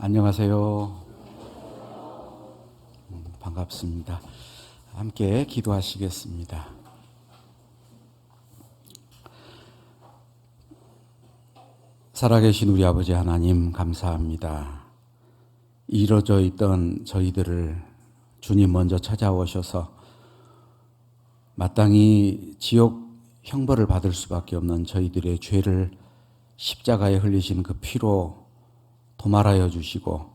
안녕하세요. 반갑습니다. 함께 기도하시겠습니다. 살아계신 우리 아버지 하나님 감사합니다. 이루어져 있던 저희들을 주님 먼저 찾아오셔서 마땅히 지옥 형벌을 받을 수밖에 없는 저희들의 죄를 십자가에 흘리신 그 피로 도말하여 주시고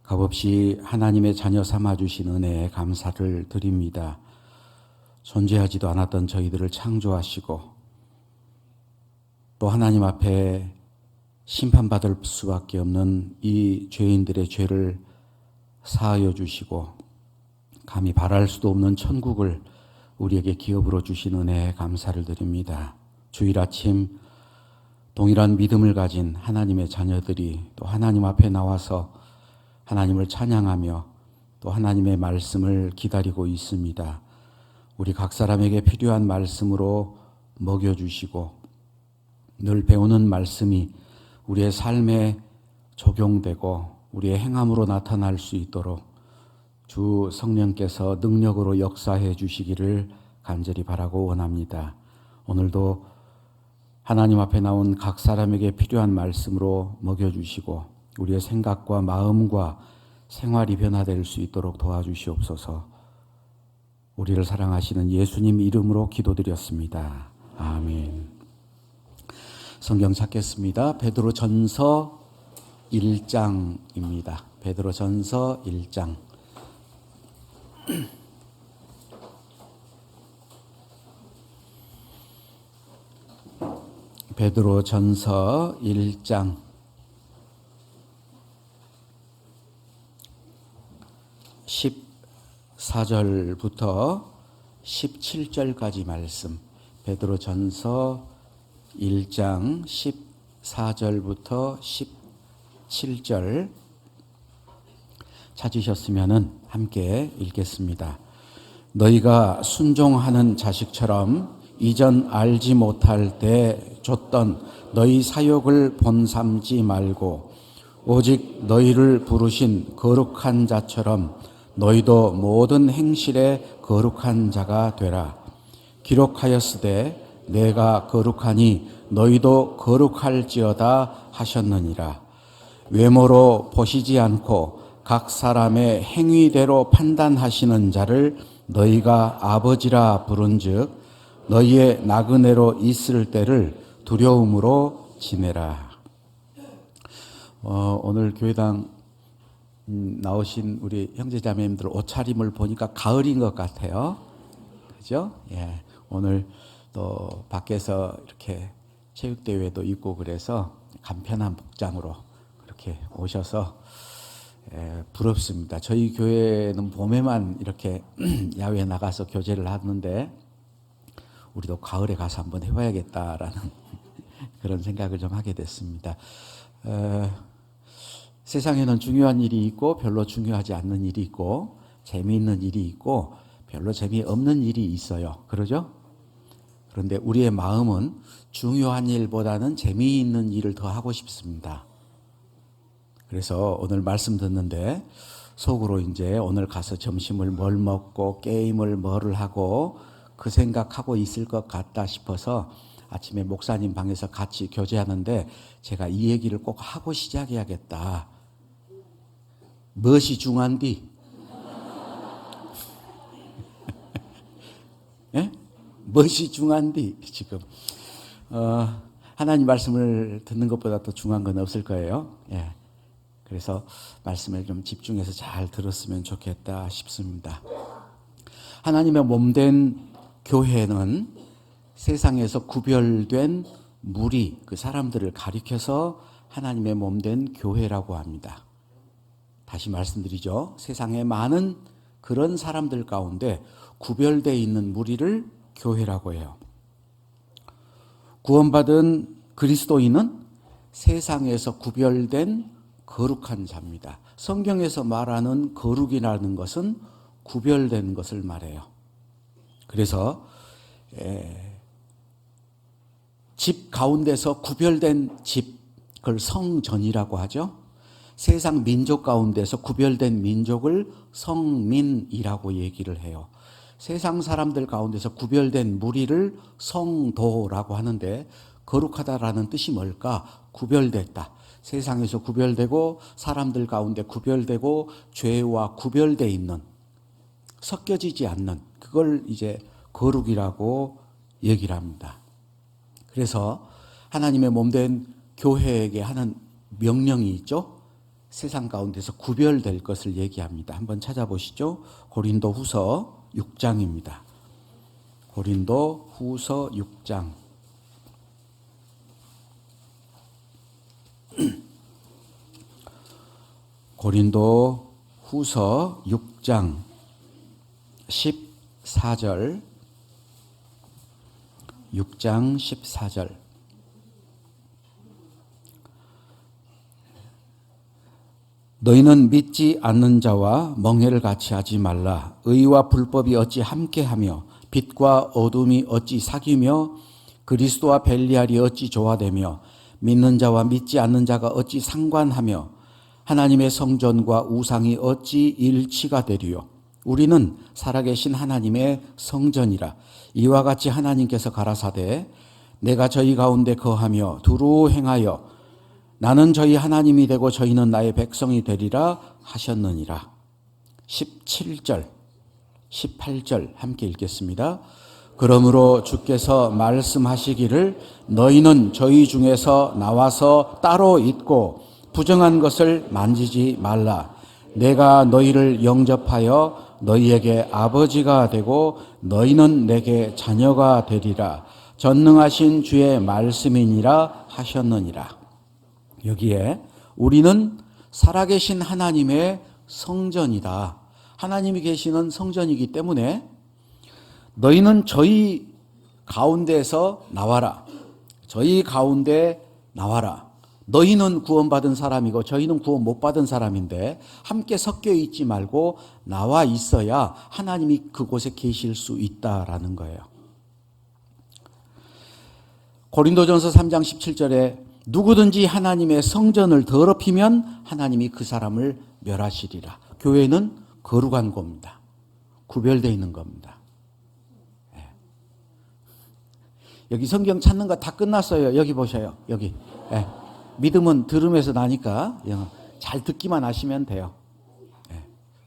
값없이 하나님의 자녀 삼아주신 은혜에 감사를 드립니다. 존재하지도 않았던 저희들을 창조하시고 또 하나님 앞에 심판받을 수밖에 없는 이 죄인들의 죄를 사하여 주시고 감히 바랄 수도 없는 천국을 우리에게 기업으로 주신 은혜에 감사를 드립니다. 주일 아침 동일한 믿음을 가진 하나님의 자녀들이 또 하나님 앞에 나와서 하나님을 찬양하며 또 하나님의 말씀을 기다리고 있습니다. 우리 각 사람에게 필요한 말씀으로 먹여주시고 늘 배우는 말씀이 우리의 삶에 적용되고 우리의 행함으로 나타날 수 있도록 주 성령께서 능력으로 역사해 주시기를 간절히 바라고 원합니다. 오늘도 하나님 앞에 나온 각 사람에게 필요한 말씀으로 먹여주시고 우리의 생각과 마음과 생활이 변화될 수 있도록 도와주시옵소서. 우리를 사랑하시는 예수님 이름으로 기도드렸습니다. 아멘. 성경 찾겠습니다. 베드로전서 1장입니다. 베드로전서 1장. 베드로전서 1장 14절부터 17절까지 말씀. 베드로전서 1장 14절부터 17절 찾으셨으면 함께 읽겠습니다. 너희가 순종하는 자식처럼 이전 알지 못할 때 줬던 너희 사욕을 본삼지 말고 오직 너희를 부르신 거룩한 자처럼 너희도 모든 행실에 거룩한 자가 되라. 기록하였으되 내가 거룩하니 너희도 거룩할지어다 하셨느니라. 외모로 보시지 않고 각 사람의 행위대로 판단하시는 자를 너희가 아버지라 부른즉 너희의 나그네로 있을 때를 두려움으로 지내라. 오늘 교회당 나오신 우리 형제자매님들 옷차림을 보니까 가을인 것 같아요. 그죠? 예. 오늘 또 밖에서 이렇게 체육대회도 있고 그래서 간편한 복장으로 그렇게 오셔서 부럽습니다. 저희 교회는 봄에만 이렇게 야외에 나가서 교제를 하는데 우리도 가을에 가서 한번 해봐야겠다라는 그런 생각을 좀 하게 됐습니다. 세상에는 중요한 일이 있고 별로 중요하지 않는 일이 있고 재미있는 일이 있고 별로 재미없는 일이 있어요. 그러죠? 그런데 우리의 마음은 중요한 일보다는 재미있는 일을 더 하고 싶습니다. 그래서 오늘 말씀 듣는데 속으로 이제 오늘 가서 점심을 뭘 먹고 게임을 뭐를 하고 그 생각하고 있을 것 같다 싶어서 아침에 목사님 방에서 같이 교제하는데 제가 이 얘기를 꼭 하고 시작해야겠다. 무엇이 중요한디? 예? 무엇이 중요한디? 지금 하나님 말씀을 듣는 것보다 더 중요한 건 없을 거예요. 예. 그래서 말씀을 좀 집중해서 잘 들었으면 좋겠다 싶습니다. 하나님의 몸된 교회는 세상에서 구별된 무리, 그 사람들을 가리켜서 하나님의 몸된 교회라고 합니다. 다시 말씀드리죠. 세상에 많은 그런 사람들 가운데 구별되어 있는 무리를 교회라고 해요. 구원받은 그리스도인은 세상에서 구별된 거룩한 자입니다. 성경에서 말하는 거룩이라는 것은 구별된 것을 말해요. 그래서 집 가운데서 구별된 집, 그걸 성전이라고 하죠. 세상 민족 가운데서 구별된 민족을 성민이라고 얘기를 해요. 세상 사람들 가운데서 구별된 무리를 성도라고 하는데, 거룩하다라는 뜻이 뭘까? 구별됐다. 세상에서 구별되고 사람들 가운데 구별되고 죄와 구별되어 있는, 섞여지지 않는, 그걸 이제 거룩이라고 얘기를 합니다. 그래서 하나님의 몸된 교회에게 하는 명령이 있죠. 세상 가운데서 구별될 것을 얘기합니다. 한번 찾아보시죠. 고린도후서 6장입니다. 고린도후서 6장. 고린도후서 6장 14절. 6장 14절. 너희는 믿지 않는 자와 멍해를 같이 하지 말라. 의와 불법이 어찌 함께하며 빛과 어둠이 어찌 사귀며 그리스도와 벨리알이 어찌 조화되며 믿는 자와 믿지 않는 자가 어찌 상관하며 하나님의 성전과 우상이 어찌 일치가 되리요. 우리는 살아계신 하나님의 성전이라. 이와 같이 하나님께서 가라사대 내가 저희 가운데 거하며 두루 행하여 나는 저희 하나님이 되고 저희는 나의 백성이 되리라 하셨느니라. 17절, 18절 함께 읽겠습니다. 그러므로 주께서 말씀하시기를 너희는 저희 중에서 나와서 따로 있고 부정한 것을 만지지 말라. 내가 너희를 영접하여 너희에게 아버지가 되고 너희는 내게 자녀가 되리라. 전능하신 주의 말씀이니라 하셨느니라. 여기에 우리는 살아계신 하나님의 성전이다. 하나님이 계시는 성전이기 때문에 너희는 저희 가운데서 나와라. 저희 가운데 나와라. 너희는 구원받은 사람이고 저희는 구원 못 받은 사람인데 함께 섞여 있지 말고 나와 있어야 하나님이 그곳에 계실 수 있다라는 거예요. 고린도전서 3장 17절에 누구든지 하나님의 성전을 더럽히면 하나님이 그 사람을 멸하시리라. 교회는 거룩한 겁니다. 구별되어 있는 겁니다. 여기 성경 찾는 거 다 끝났어요. 여기 보셔요. 여기. 믿음은 들음에서 나니까 잘 듣기만 하시면 돼요.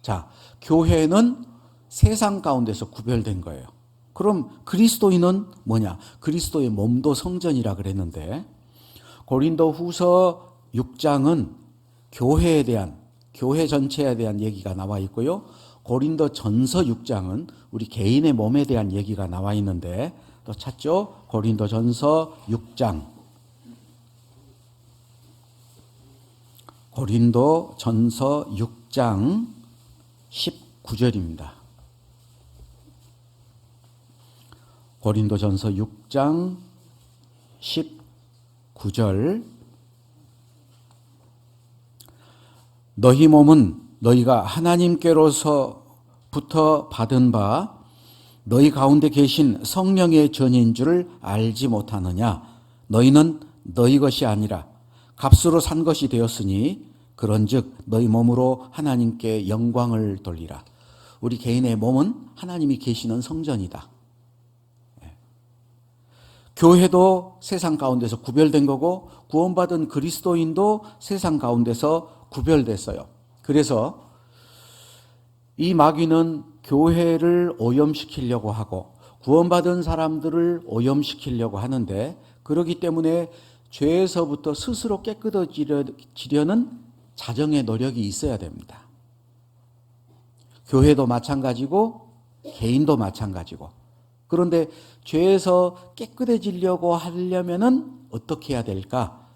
자, 교회는 세상 가운데서 구별된 거예요. 그럼 그리스도인은 뭐냐? 그리스도의 몸도 성전이라 그랬는데 고린도후서 6장은 교회에 대한, 교회 전체에 대한 얘기가 나와 있고요. 고린도전서 6장은 우리 개인의 몸에 대한 얘기가 나와 있는데 또 찾죠? 고린도전서 6장. 고린도전서 6장 19절입니다. 고린도전서 6장 19절. 너희 몸은 너희가 하나님께로서부터 받은 바 너희 가운데 계신 성령의 전인 줄을 알지 못하느냐. 너희는 너희 것이 아니라 값으로 산 것이 되었으니 그런즉 너희 몸으로 하나님께 영광을 돌리라. 우리 개인의 몸은 하나님이 계시는 성전이다. 교회도 세상 가운데서 구별된 거고 구원받은 그리스도인도 세상 가운데서 구별됐어요. 그래서 이 마귀는 교회를 오염시키려고 하고 구원받은 사람들을 오염시키려고 하는데 그렇기 때문에 죄에서부터 스스로 깨끗해지려는 자정의 노력이 있어야 됩니다. 교회도 마찬가지고 개인도 마찬가지고. 그런데 죄에서 깨끗해지려고 하려면은 어떻게 해야 될까?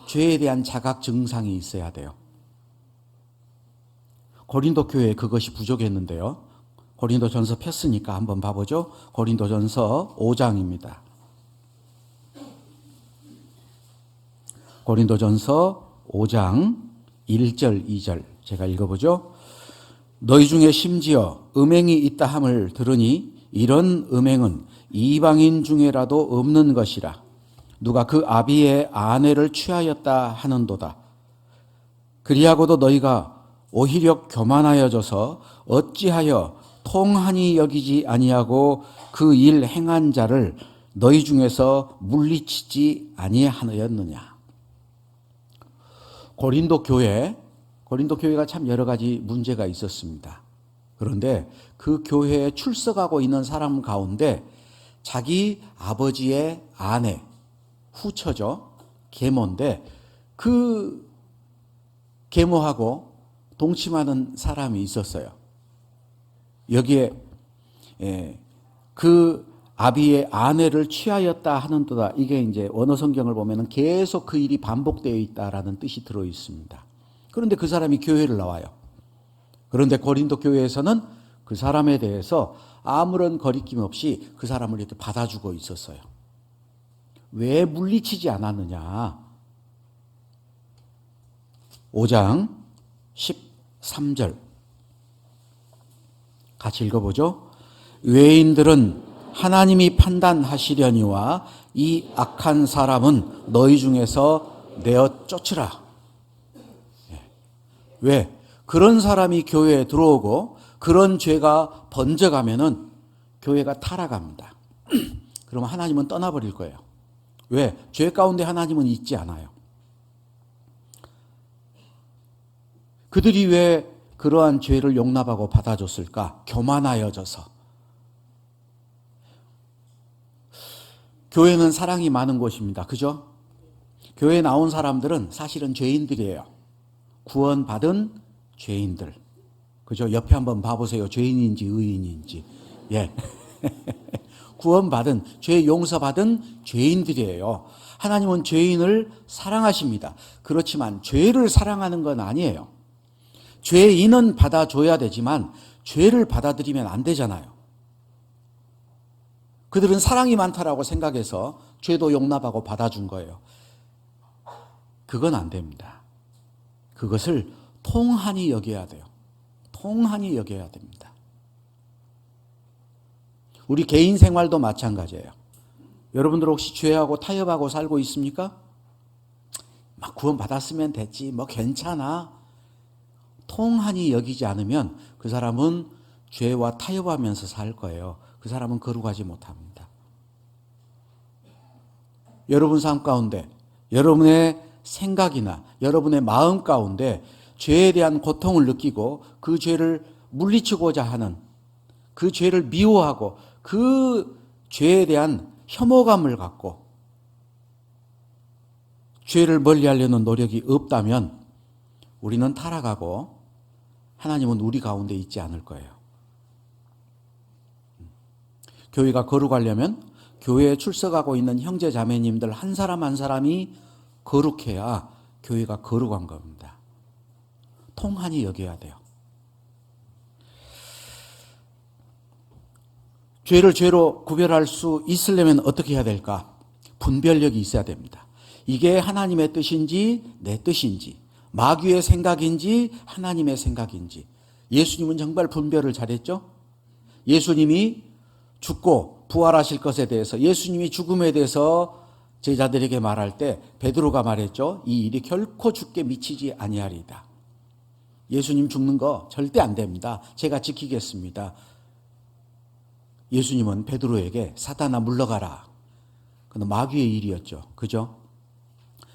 죄에 대한 자각 증상이 있어야 돼요. 고린도 교회에 그것이 부족했는데요. 고린도전서 폈으니까 한번 봐보죠. 고린도전서 5장입니다. 고린도전서 5장 1절 2절 제가 읽어보죠. 너희 중에 심지어 음행이 있다 함을 들으니 이런 음행은 이방인 중에라도 없는 것이라. 누가 그 아비의 아내를 취하였다 하는도다. 그리하고도 너희가 오히려 교만하여져서 어찌하여 통한이 여기지 아니하고 그 일 행한 자를 너희 중에서 물리치지 아니하였느냐. 고린도 교회가 참 여러 가지 문제가 있었습니다. 그런데 그 교회에 출석하고 있는 사람 가운데 자기 아버지의 아내, 후처죠. 계모인데 그 계모하고 동침하는 사람이 있었어요. 여기에 그 아비의 아내를 취하였다 하는 뜻다. 이게 이제 원어 성경을 보면은 계속 그 일이 반복되어 있다라는 뜻이 들어 있습니다. 그런데 그 사람이 교회를 나와요. 그런데 고린도 교회에서는 그 사람에 대해서 아무런 거리낌 없이 그 사람을 이렇게 받아주고 있었어요. 왜 물리치지 않았느냐? 5장 13절 같이 읽어보죠. 외인들은 하나님이 판단하시려니와 이 악한 사람은 너희 중에서 내어 쫓으라. 왜? 그런 사람이 교회에 들어오고 그런 죄가 번져가면은 교회가 타락합니다. 그러면 하나님은 떠나버릴 거예요. 왜? 죄 가운데 하나님은 있지 않아요. 그들이 왜 그러한 죄를 용납하고 받아줬을까? 교만하여져서. 교회는 사랑이 많은 곳입니다. 그죠? 교회에 나온 사람들은 사실은 죄인들이에요. 구원받은 죄인들. 그죠? 옆에 한번 봐보세요. 죄인인지 의인인지. 예. 구원받은, 죄 용서받은 죄인들이에요. 하나님은 죄인을 사랑하십니다. 그렇지만 죄를 사랑하는 건 아니에요. 죄인은 받아줘야 되지만 죄를 받아들이면 안 되잖아요. 그들은 사랑이 많다라고 생각해서 죄도 용납하고 받아준 거예요. 그건 안 됩니다. 그것을 통한이 여겨야 돼요. 통한이 여겨야 됩니다. 우리 개인 생활도 마찬가지예요. 여러분들 혹시 죄하고 타협하고 살고 있습니까? 막 구원 받았으면 됐지, 뭐 괜찮아. 통한이 여기지 않으면 그 사람은 죄와 타협하면서 살 거예요. 그 사람은 거룩하지 못합니다. 여러분 삶 가운데, 여러분의 생각이나 여러분의 마음 가운데 죄에 대한 고통을 느끼고 그 죄를 물리치고자 하는, 그 죄를 미워하고 그 죄에 대한 혐오감을 갖고 죄를 멀리하려는 노력이 없다면 우리는 타락하고 하나님은 우리 가운데 있지 않을 거예요. 교회가 거룩하려면 교회에 출석하고 있는 형제 자매님들 한 사람 한 사람이 거룩해야 교회가 거룩한 겁니다. 통한이 여겨야 돼요. 죄를 죄로 구별할 수 있으려면 어떻게 해야 될까? 분별력이 있어야 됩니다. 이게 하나님의 뜻인지 내 뜻인지, 마귀의 생각인지 하나님의 생각인지. 예수님은 정말 분별을 잘했죠? 예수님이 죽고 부활하실 것에 대해서, 예수님이 죽음에 대해서 제자들에게 말할 때 베드로가 말했죠. 이 일이 결코 죽게 미치지 아니하리이다. 예수님 죽는 거 절대 안 됩니다. 제가 지키겠습니다. 예수님은 베드로에게 사탄아 물러가라. 그건 마귀의 일이었죠. 그죠?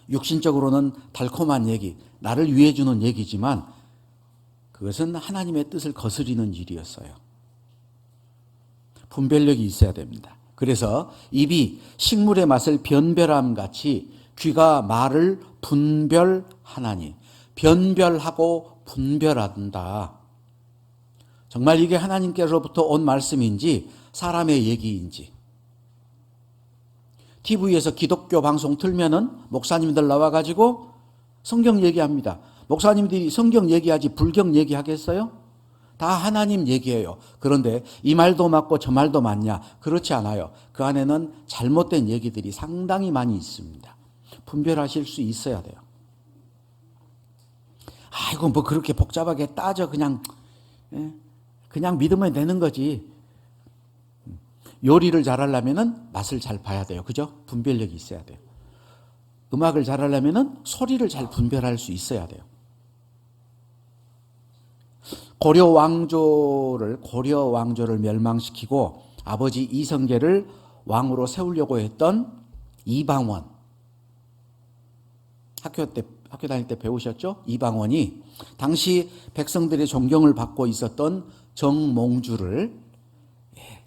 육신적으로는 달콤한 얘기, 나를 위해 주는 얘기지만 그것은 하나님의 뜻을 거스리는 일이었어요. 분별력이 있어야 됩니다. 그래서 입이 식물의 맛을 변별함 같이 귀가 말을 분별하나니, 변별하고 분별한다. 정말 이게 하나님께로부터 온 말씀인지 사람의 얘기인지. TV에서 기독교 방송 틀면은 목사님들 나와가지고 성경 얘기합니다. 목사님들이 성경 얘기하지 불경 얘기하겠어요? 다 하나님 얘기예요. 그런데 이 말도 맞고 저 말도 맞냐? 그렇지 않아요. 그 안에는 잘못된 얘기들이 상당히 많이 있습니다. 분별하실 수 있어야 돼요. 아이고 뭐 그렇게 복잡하게 따져 그냥 믿으면 되는 거지. 요리를 잘하려면은 맛을 잘 봐야 돼요. 그죠? 분별력이 있어야 돼요. 음악을 잘하려면은 소리를 잘 분별할 수 있어야 돼요. 고려 왕조를 멸망시키고 아버지 이성계를 왕으로 세우려고 했던 이방원, 학교 다닐 때 배우셨죠? 이방원이 당시 백성들의 존경을 받고 있었던 정몽주를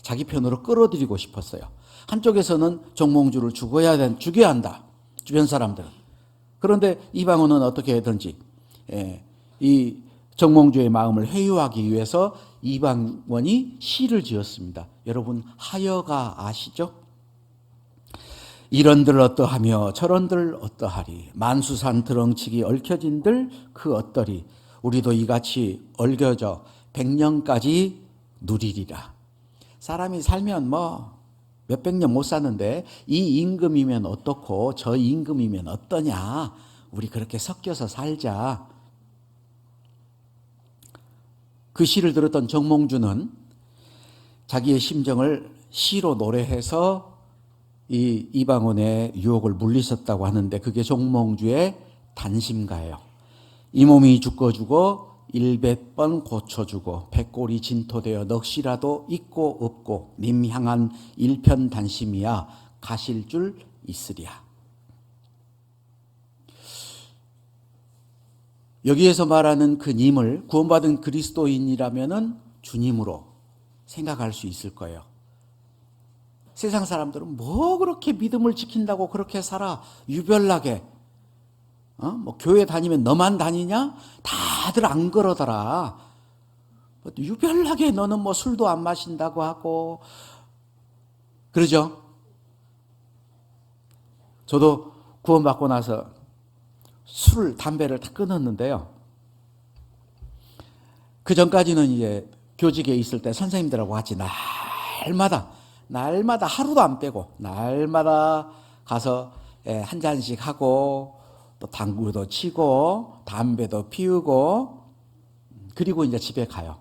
자기 편으로 끌어들이고 싶었어요. 한쪽에서는 정몽주를 죽여야 한다, 주변 사람들은. 그런데 이방원은 어떻게 하든지 이 정몽주의 마음을 회유하기 위해서 이방원이 시를 지었습니다. 여러분 하여가 아시죠? 이런들 어떠하며 저런들 어떠하리, 만수산 드렁치기 얽혀진들 그 어떠리, 우리도 이같이 얽혀져 백년까지 누리리라. 사람이 살면 몇백 년 못 사는데 이 임금이면 어떻고 저 임금이면 어떠냐, 우리 그렇게 섞여서 살자. 그 시를 들었던 정몽주는 자기의 심정을 시로 노래해서 이 이방원의 유혹을 물리쳤다고 하는데, 그게 정몽주의 단심가예요. 이 몸이 죽어주고 일백번 고쳐주고 백골이 진토되어 넋이라도 있고 없고 님 향한 일편단심이야 가실 줄 있으랴. 여기에서 말하는 그 님을 구원받은 그리스도인이라면은 주님으로 생각할 수 있을 거예요. 세상 사람들은 뭐 그렇게 믿음을 지킨다고 그렇게 살아, 유별나게. 교회 다니면 너만 다니냐? 다들 안 그러더라. 유별나게 너는 술도 안 마신다고 하고 그러죠. 저도 구원받고 나서 술, 담배를 다 끊었는데요. 그 전까지는 이제 교직에 있을 때 선생님들하고 같이 날마다 하루도 안 빼고 날마다 가서 한 잔씩 하고 또 당구도 치고 담배도 피우고 그리고 이제 집에 가요.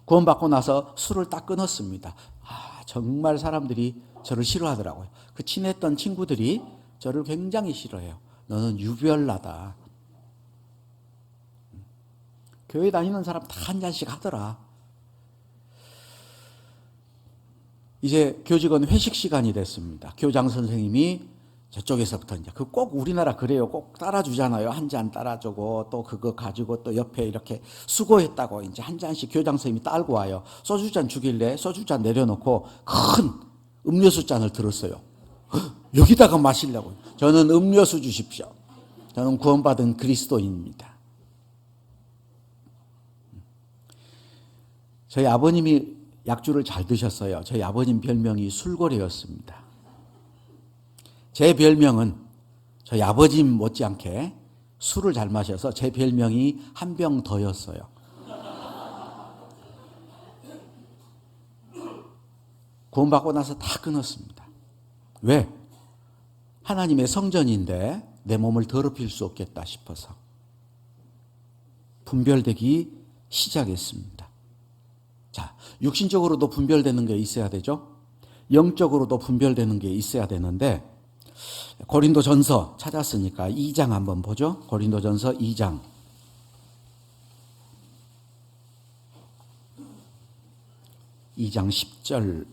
구원받고 나서 술을 딱 끊었습니다. 정말 사람들이 저를 싫어하더라고요. 그 친했던 친구들이 저를 굉장히 싫어해요. 너는 유별나다. 교회 다니는 사람 다 한 잔씩 하더라. 이제 교직원 회식 시간이 됐습니다. 교장 선생님이 저쪽에서부터 이제 꼭 우리나라 그래요. 꼭 따라주잖아요. 한 잔 따라주고 또 그거 가지고 또 옆에 이렇게 수고했다고 이제 한 잔씩 교장 선생님이 딸고 와요. 소주잔 주길래 소주잔 내려놓고 큰 음료수 잔을 들었어요. 여기다가 마시려고. 저는 음료수 주십시오. 저는 구원받은 그리스도인입니다. 저희 아버님이 약주를 잘 드셨어요. 저희 아버님 별명이 술고래였습니다. 제 별명은 저희 아버님 못지않게 술을 잘 마셔서 제 별명이 한 병 더였어요. 구원받고 나서 다 끊었습니다. 왜? 하나님의 성전인데 내 몸을 더럽힐 수 없겠다 싶어서 분별되기 시작했습니다. 자, 육신적으로도 분별되는 게 있어야 되죠. 영적으로도 분별되는 게 있어야 되는데 고린도전서 찾았으니까 2장 한번 보죠. 고린도전서 2장. (2장 10절)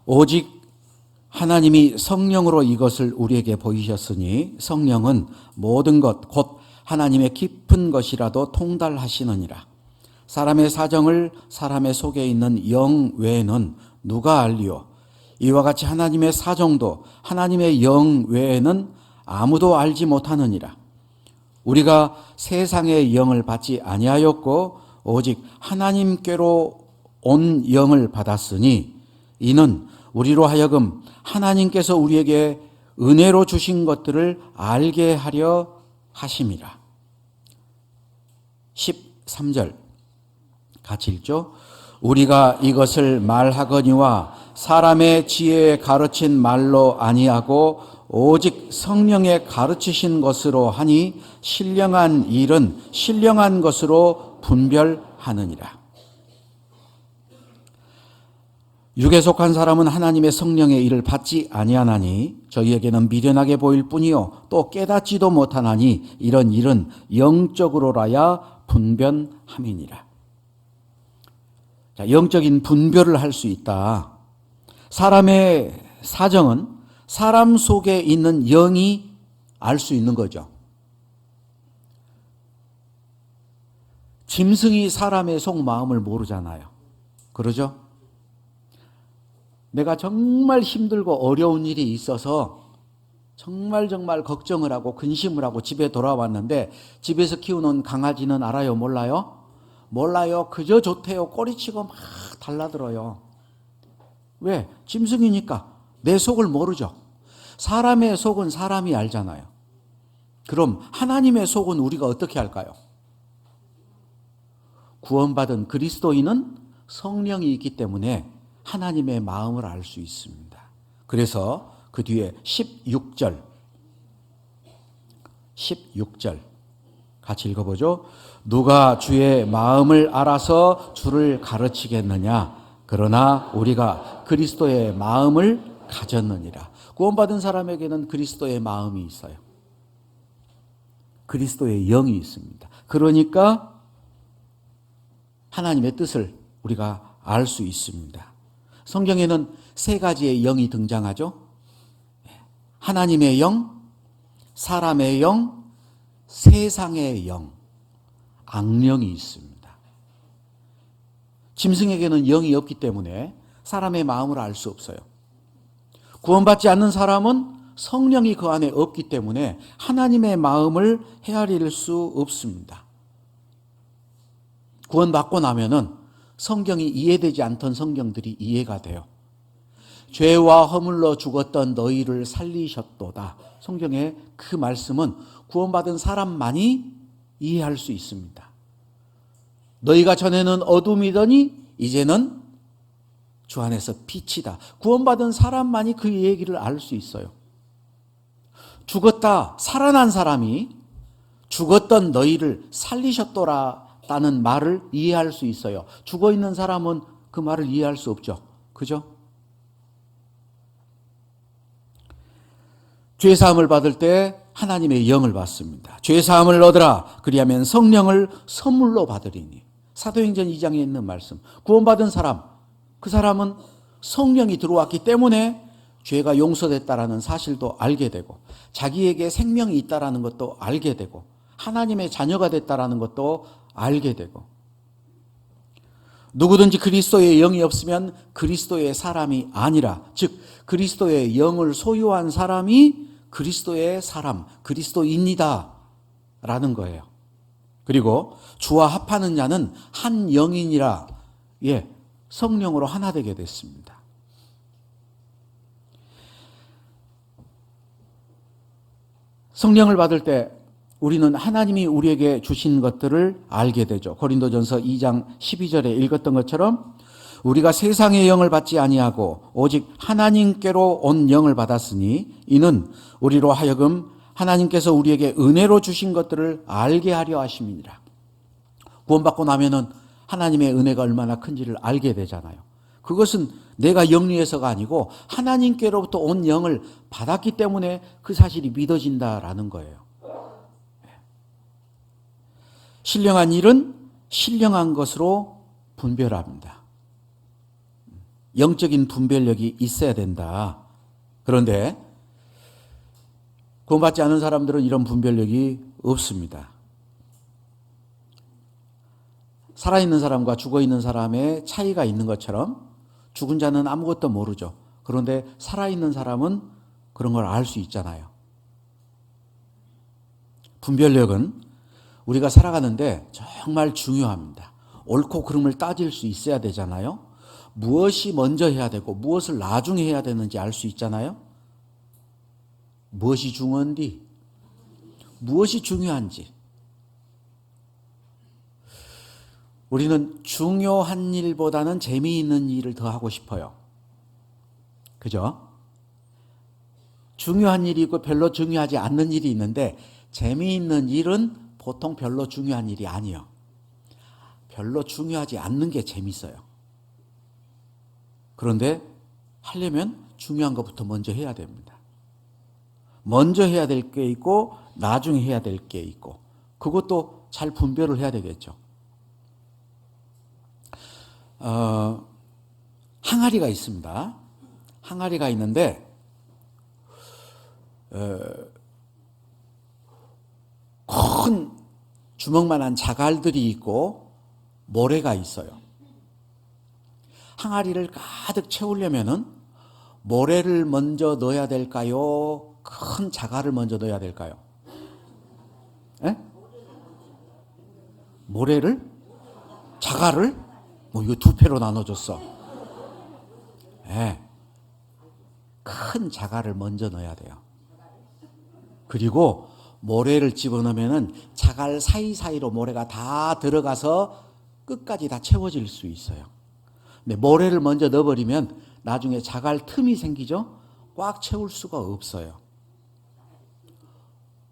오직 하나님이 성령으로 이것을 우리에게 보이셨으니 성령은 모든 것 곧 하나님의 깊은 것이라도 통달하시느니라. 사람의 사정을 사람의 속에 있는 영 외에는 누가 알리요? 이와 같이 하나님의 사정도 하나님의 영 외에는 아무도 알지 못하느니라. 우리가 세상의 영을 받지 아니하였고 오직 하나님께로 온 영을 받았으니 이는 우리로 하여금 하나님께서 우리에게 은혜로 주신 것들을 알게 하려 하심이라. 13절 같이 읽죠. 우리가 이것을 말하거니와 사람의 지혜에 가르친 말로 아니하고 오직 성령에 가르치신 것으로 하니 신령한 일은 신령한 것으로 분별하느니라. 육에 속한 사람은 하나님의 성령의 일을 받지 아니하나니 저희에게는 미련하게 보일 뿐이요 또 깨닫지도 못하나니 이런 일은 영적으로라야 분별함이니라. 자, 영적인 분별을 할 수 있다. 사람의 사정은 사람 속에 있는 영이 알 수 있는 거죠. 짐승이 사람의 속마음을 모르잖아요. 그러죠? 내가 정말 힘들고 어려운 일이 있어서 정말 걱정을 하고 근심을 하고 집에 돌아왔는데 집에서 키우는 강아지는 알아요? 몰라요? 몰라요. 그저 좋대요. 꼬리치고 막 달라들어요. 왜? 짐승이니까 내 속을 모르죠. 사람의 속은 사람이 알잖아요. 그럼 하나님의 속은 우리가 어떻게 할까요? 구원받은 그리스도인은 성령이 있기 때문에 하나님의 마음을 알 수 있습니다. 그래서 그 뒤에 16절 같이 읽어보죠. 누가 주의 마음을 알아서 주를 가르치겠느냐? 그러나 우리가 그리스도의 마음을 가졌느니라. 구원받은 사람에게는 그리스도의 마음이 있어요. 그리스도의 영이 있습니다. 그러니까 하나님의 뜻을 우리가 알 수 있습니다. 성경에는 세 가지의 영이 등장하죠. 하나님의 영, 사람의 영, 세상의 영, 악령이 있습니다. 짐승에게는 영이 없기 때문에 사람의 마음을 알 수 없어요. 구원받지 않는 사람은 성령이 그 안에 없기 때문에 하나님의 마음을 헤아릴 수 없습니다. 구원받고 나면은 성경이 이해되지 않던 성경들이 이해가 돼요. 죄와 허물로 죽었던 너희를 살리셨도다. 성경의 그 말씀은 구원받은 사람만이 이해할 수 있습니다. 너희가 전에는 어둠이더니 이제는 주 안에서 빛이다. 구원받은 사람만이 그 얘기를 알 수 있어요. 죽었다 살아난 사람이 죽었던 너희를 살리셨더라라는 말을 이해할 수 있어요. 죽어있는 사람은 그 말을 이해할 수 없죠. 그죠? 죄사함을 받을 때 하나님의 영을 받습니다. 죄사함을 얻으라 그리하면 성령을 선물로 받으리니. 사도행전 2장에 있는 말씀. 구원받은 사람, 그 사람은 성령이 들어왔기 때문에 죄가 용서됐다라는 사실도 알게 되고 자기에게 생명이 있다라는 것도 알게 되고 하나님의 자녀가 됐다라는 것도 알게 되고 누구든지 그리스도의 영이 없으면 그리스도의 사람이 아니라 즉 그리스도의 영을 소유한 사람이 그리스도의 사람, 그리스도인이다 라는 거예요. 그리고 주와 합하는 자는 한 영이니라. 성령으로 하나 되게 됐습니다. 성령을 받을 때 우리는 하나님이 우리에게 주신 것들을 알게 되죠. 고린도전서 2장 12절에 읽었던 것처럼 우리가 세상의 영을 받지 아니하고 오직 하나님께로 온 영을 받았으니 이는 우리로 하여금 하나님께서 우리에게 은혜로 주신 것들을 알게 하려 하심이니라. 구원받고 나면은 하나님의 은혜가 얼마나 큰지를 알게 되잖아요. 그것은 내가 영리해서가 아니고 하나님께로부터 온 영을 받았기 때문에 그 사실이 믿어진다라는 거예요. 신령한 일은 신령한 것으로 분별합니다. 영적인 분별력이 있어야 된다. 그런데 구원받지 않은 사람들은 이런 분별력이 없습니다. 살아있는 사람과 죽어있는 사람의 차이가 있는 것처럼 죽은 자는 아무것도 모르죠. 그런데 살아있는 사람은 그런 걸 알 수 있잖아요. 분별력은 우리가 살아가는데 정말 중요합니다. 옳고 그름을 따질 수 있어야 되잖아요. 무엇이 먼저 해야 되고 무엇을 나중에 해야 되는지 알 수 있잖아요. 무엇이 중요한지, 무엇이 중요한지. 우리는 중요한 일보다는 재미있는 일을 더 하고 싶어요. 그죠? 중요한 일이 있고 별로 중요하지 않는 일이 있는데 재미있는 일은 보통 별로 중요한 일이 아니에요. 별로 중요하지 않는 게 재밌어요. 그런데 하려면 중요한 것부터 먼저 해야 됩니다. 먼저 해야 될 게 있고 나중에 해야 될 게 있고 그것도 잘 분별을 해야 되겠죠. 항아리가 있습니다. 항아리가 있는데 큰 주먹만한 자갈들이 있고 모래가 있어요. 항아리를 가득 채우려면은 모래를 먼저 넣어야 될까요? 큰 자갈을 먼저 넣어야 될까요? 에? 모래를? 자갈을? 뭐 이거 두 패로 나눠줬어. 예. 큰 자갈을 먼저 넣어야 돼요. 그리고 모래를 집어넣으면은 자갈 사이사이로 모래가 다 들어가서 끝까지 다 채워질 수 있어요. 근데 모래를 먼저 넣어버리면 나중에 자갈 틈이 생기죠? 꽉 채울 수가 없어요.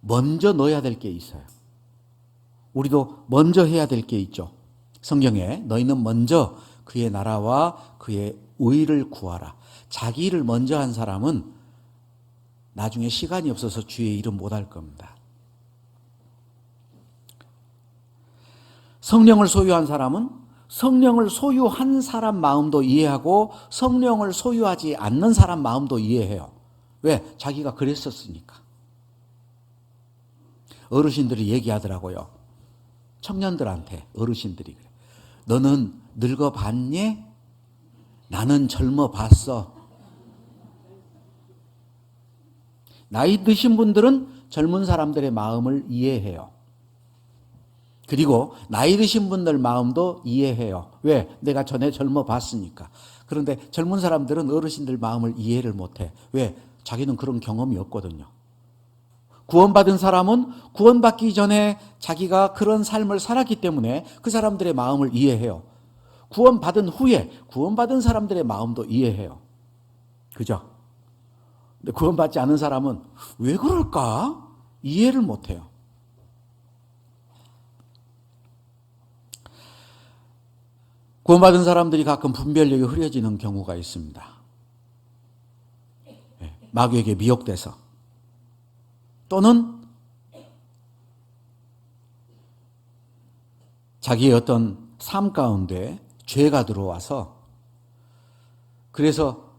먼저 넣어야 될 게 있어요. 우리도 먼저 해야 될 게 있죠. 성경에 너희는 먼저 그의 나라와 그의 의를 구하라. 자기 일을 먼저 한 사람은 나중에 시간이 없어서 주의 일은 못할 겁니다. 성령을 소유한 사람은 성령을 소유한 사람 마음도 이해하고 성령을 소유하지 않는 사람 마음도 이해해요. 왜? 자기가 그랬었으니까. 어르신들이 얘기하더라고요. 청년들한테 어르신들이 그래. 너는 늙어봤니? 나는 젊어봤어. 나이 드신 분들은 젊은 사람들의 마음을 이해해요. 그리고 나이 드신 분들 마음도 이해해요. 왜? 내가 전에 젊어봤으니까. 그런데 젊은 사람들은 어르신들 마음을 이해를 못해. 왜? 자기는 그런 경험이 없거든요. 구원받은 사람은 구원받기 전에 자기가 그런 삶을 살았기 때문에 그 사람들의 마음을 이해해요. 구원받은 후에 구원받은 사람들의 마음도 이해해요. 그죠? 근데 구원받지 않은 사람은 왜 그럴까? 이해를 못해요. 구원받은 사람들이 가끔 분별력이 흐려지는 경우가 있습니다. 마귀에게 미혹돼서 또는 자기의 어떤 삶 가운데 죄가 들어와서 그래서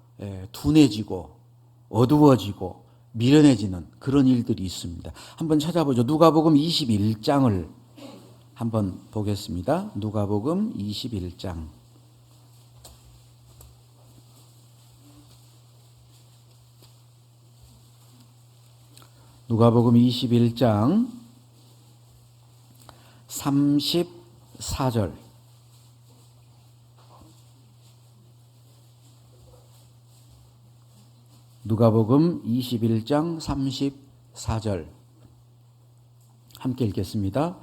둔해지고 어두워지고 미련해지는 그런 일들이 있습니다. 한번 찾아보죠. 누가복음 21장을 한번 보겠습니다. 누가복음 21장. 누가복음 21장 34절. 누가복음 21장 34절. 함께 읽겠습니다.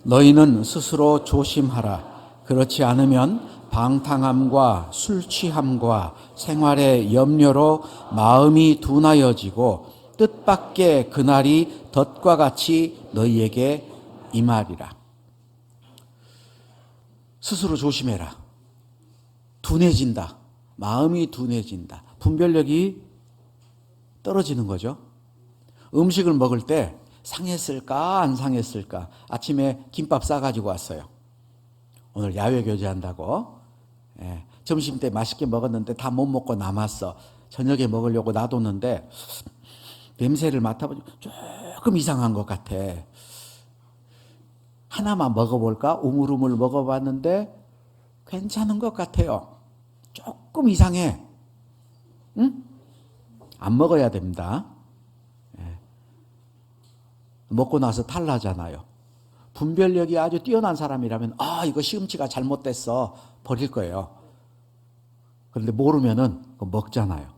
너희는 스스로 조심하라. 그렇지 않으면 방탕함과 술 취함과 생활의 염려로 마음이 둔하여지고 뜻밖의 그날이 덫과 같이 너희에게 임하리라. 스스로 조심해라. 둔해진다. 마음이 둔해진다. 분별력이 떨어지는 거죠. 음식을 먹을 때 상했을까 안 상했을까. 아침에 김밥 싸가지고 왔어요. 오늘 야외 교제한다고. 점심 때 맛있게 먹었는데 다 못 먹고 남았어. 저녁에 먹으려고 놔뒀는데 냄새를 맡아보니 조금 이상한 것 같아. 하나만 먹어볼까? 우물우물 먹어봤는데 괜찮은 것 같아요. 조금 이상해. 응? 안 먹어야 됩니다. 먹고 나서 탈나잖아요. 분별력이 아주 뛰어난 사람이라면 이거 시금치가 잘못됐어. 버릴 거예요. 그런데 모르면은 먹잖아요.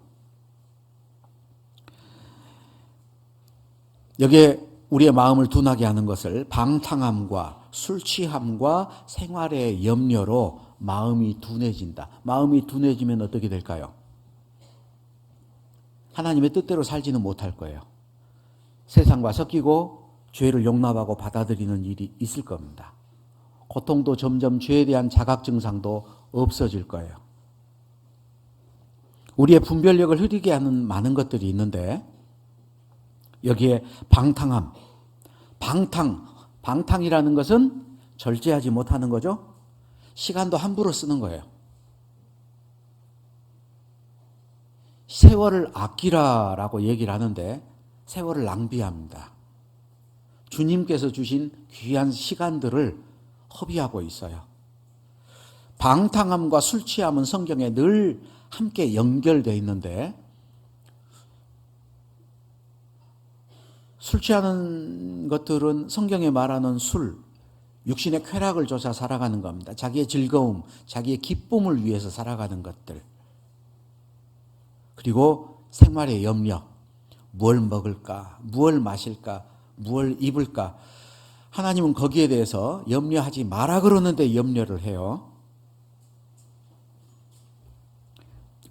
여기에 우리의 마음을 둔하게 하는 것을 방탕함과 술 취함과 생활의 염려로 마음이 둔해진다. 마음이 둔해지면 어떻게 될까요? 하나님의 뜻대로 살지는 못할 거예요. 세상과 섞이고 죄를 용납하고 받아들이는 일이 있을 겁니다. 고통도 점점 죄에 대한 자각 증상도 없어질 거예요. 우리의 분별력을 흐리게 하는 많은 것들이 있는데 여기에 방탕함, 방탕이라는 것은 절제하지 못하는 거죠. 시간도 함부로 쓰는 거예요. 세월을 아끼라라고 얘기를 하는데 세월을 낭비합니다. 주님께서 주신 귀한 시간들을 허비하고 있어요. 방탕함과 술 취함은 성경에 늘 함께 연결되어 있는데 술 취하는 것들은 성경에 말하는 술, 육신의 쾌락을 쫓아 살아가는 겁니다. 자기의 즐거움, 자기의 기쁨을 위해서 살아가는 것들. 그리고 생활의 염려, 무엇을 먹을까, 무엇을 마실까, 무엇을 입을까. 하나님은 거기에 대해서 염려하지 마라 그러는데 염려를 해요.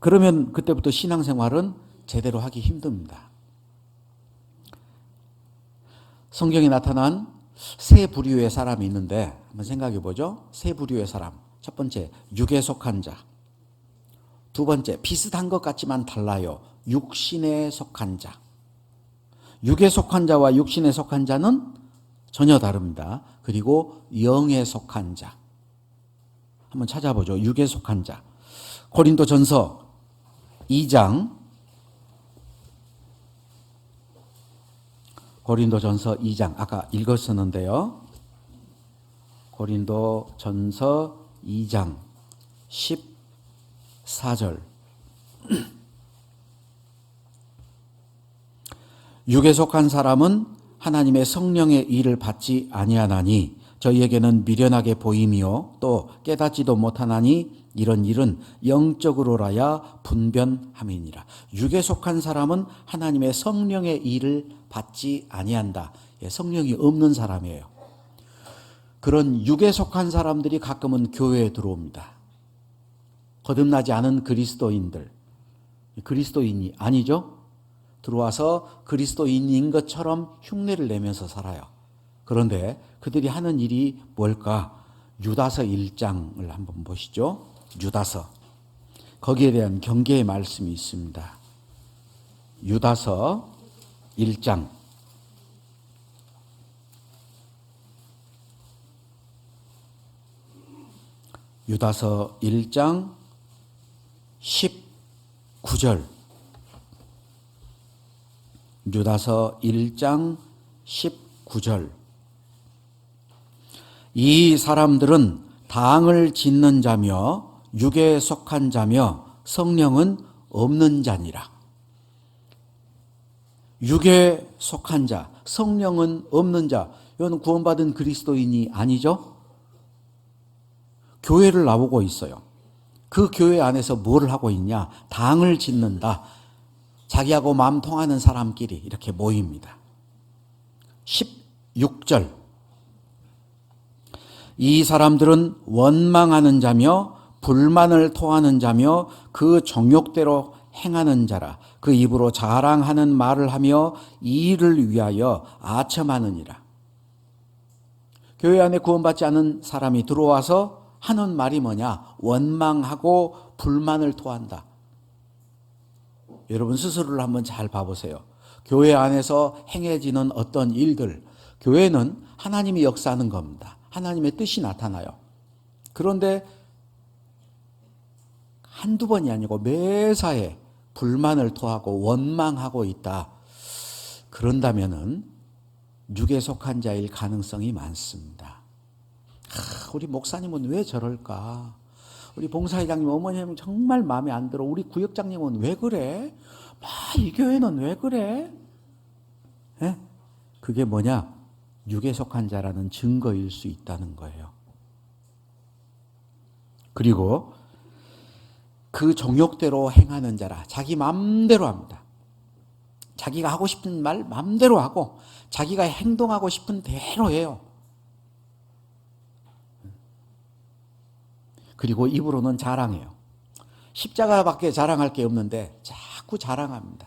그러면 그때부터 신앙생활은 제대로 하기 힘듭니다. 성경에 나타난 세 부류의 사람이 있는데 한번 생각해 보죠. 세 부류의 사람. 첫 번째, 육에 속한 자. 두 번째, 비슷한 것 같지만 달라요. 육신에 속한 자. 육에 속한 자와 육신에 속한 자는 전혀 다릅니다. 그리고 영에 속한 자. 한번 찾아보죠. 육에 속한 자. 고린도전서 2장. 고린도전서 2장 아까 읽었었는데요. 고린도전서 2장 14절. 육에 속한 사람은 하나님의 성령의 일을 받지 아니하나니 저희에게는 미련하게 보임이요 또 깨닫지도 못하나니 이런 일은 영적으로라야 분변함이니라. 육에 속한 사람은 하나님의 성령의 일을 받지 아니한다. 성령이 없는 사람이에요. 그런 육에 속한 사람들이 가끔은 교회에 들어옵니다. 거듭나지 않은 그리스도인들, 그리스도인이 아니죠. 들어와서 그리스도인인 것처럼 흉내를 내면서 살아요. 그런데 그들이 하는 일이 뭘까? 유다서 1장을 한번 보시죠. 유다서. 거기에 대한 경계의 말씀이 있습니다. 유다서 1장. 유다서 1장 19절. 유다서 1장 19절. 이 사람들은 당을 짓는 자며 육에 속한 자며 성령은 없는 자니라. 육에 속한 자, 성령은 없는 자. 이건 구원받은 그리스도인이 아니죠? 교회를 나오고 있어요. 그 교회 안에서 뭘 하고 있냐? 당을 짓는다. 자기하고 마음 통하는 사람끼리 이렇게 모입니다. 16절. 이 사람들은 원망하는 자며 불만을 토하는 자며 그 정욕대로 행하는 자라. 그 입으로 자랑하는 말을 하며 이를 위하여 아첨하느니라. 교회 안에 구원받지 않은 사람이 들어와서 하는 말이 뭐냐? 원망하고 불만을 토한다. 여러분 스스로를 한번 잘 봐보세요. 교회 안에서 행해지는 어떤 일들, 교회는 하나님이 역사하는 겁니다. 하나님의 뜻이 나타나요. 그런데 한두 번이 아니고 매사에 불만을 토하고 원망하고 있다. 그런다면은 육에 속한 자일 가능성이 많습니다. 우리 목사님은 왜 저럴까? 우리 봉사회장님, 어머님 정말 마음에 안 들어. 우리 구역장님은 왜 그래? 이 교회는 왜 그래? 네? 그게 뭐냐? 육에 속한 자라는 증거일 수 있다는 거예요. 그리고 그 정욕대로 행하는 자라. 자기 마음대로 합니다. 자기가 하고 싶은 말 마음대로 하고 자기가 행동하고 싶은 대로 해요. 그리고 입으로는 자랑해요. 십자가밖에 자랑할 게 없는데 자꾸 자랑합니다.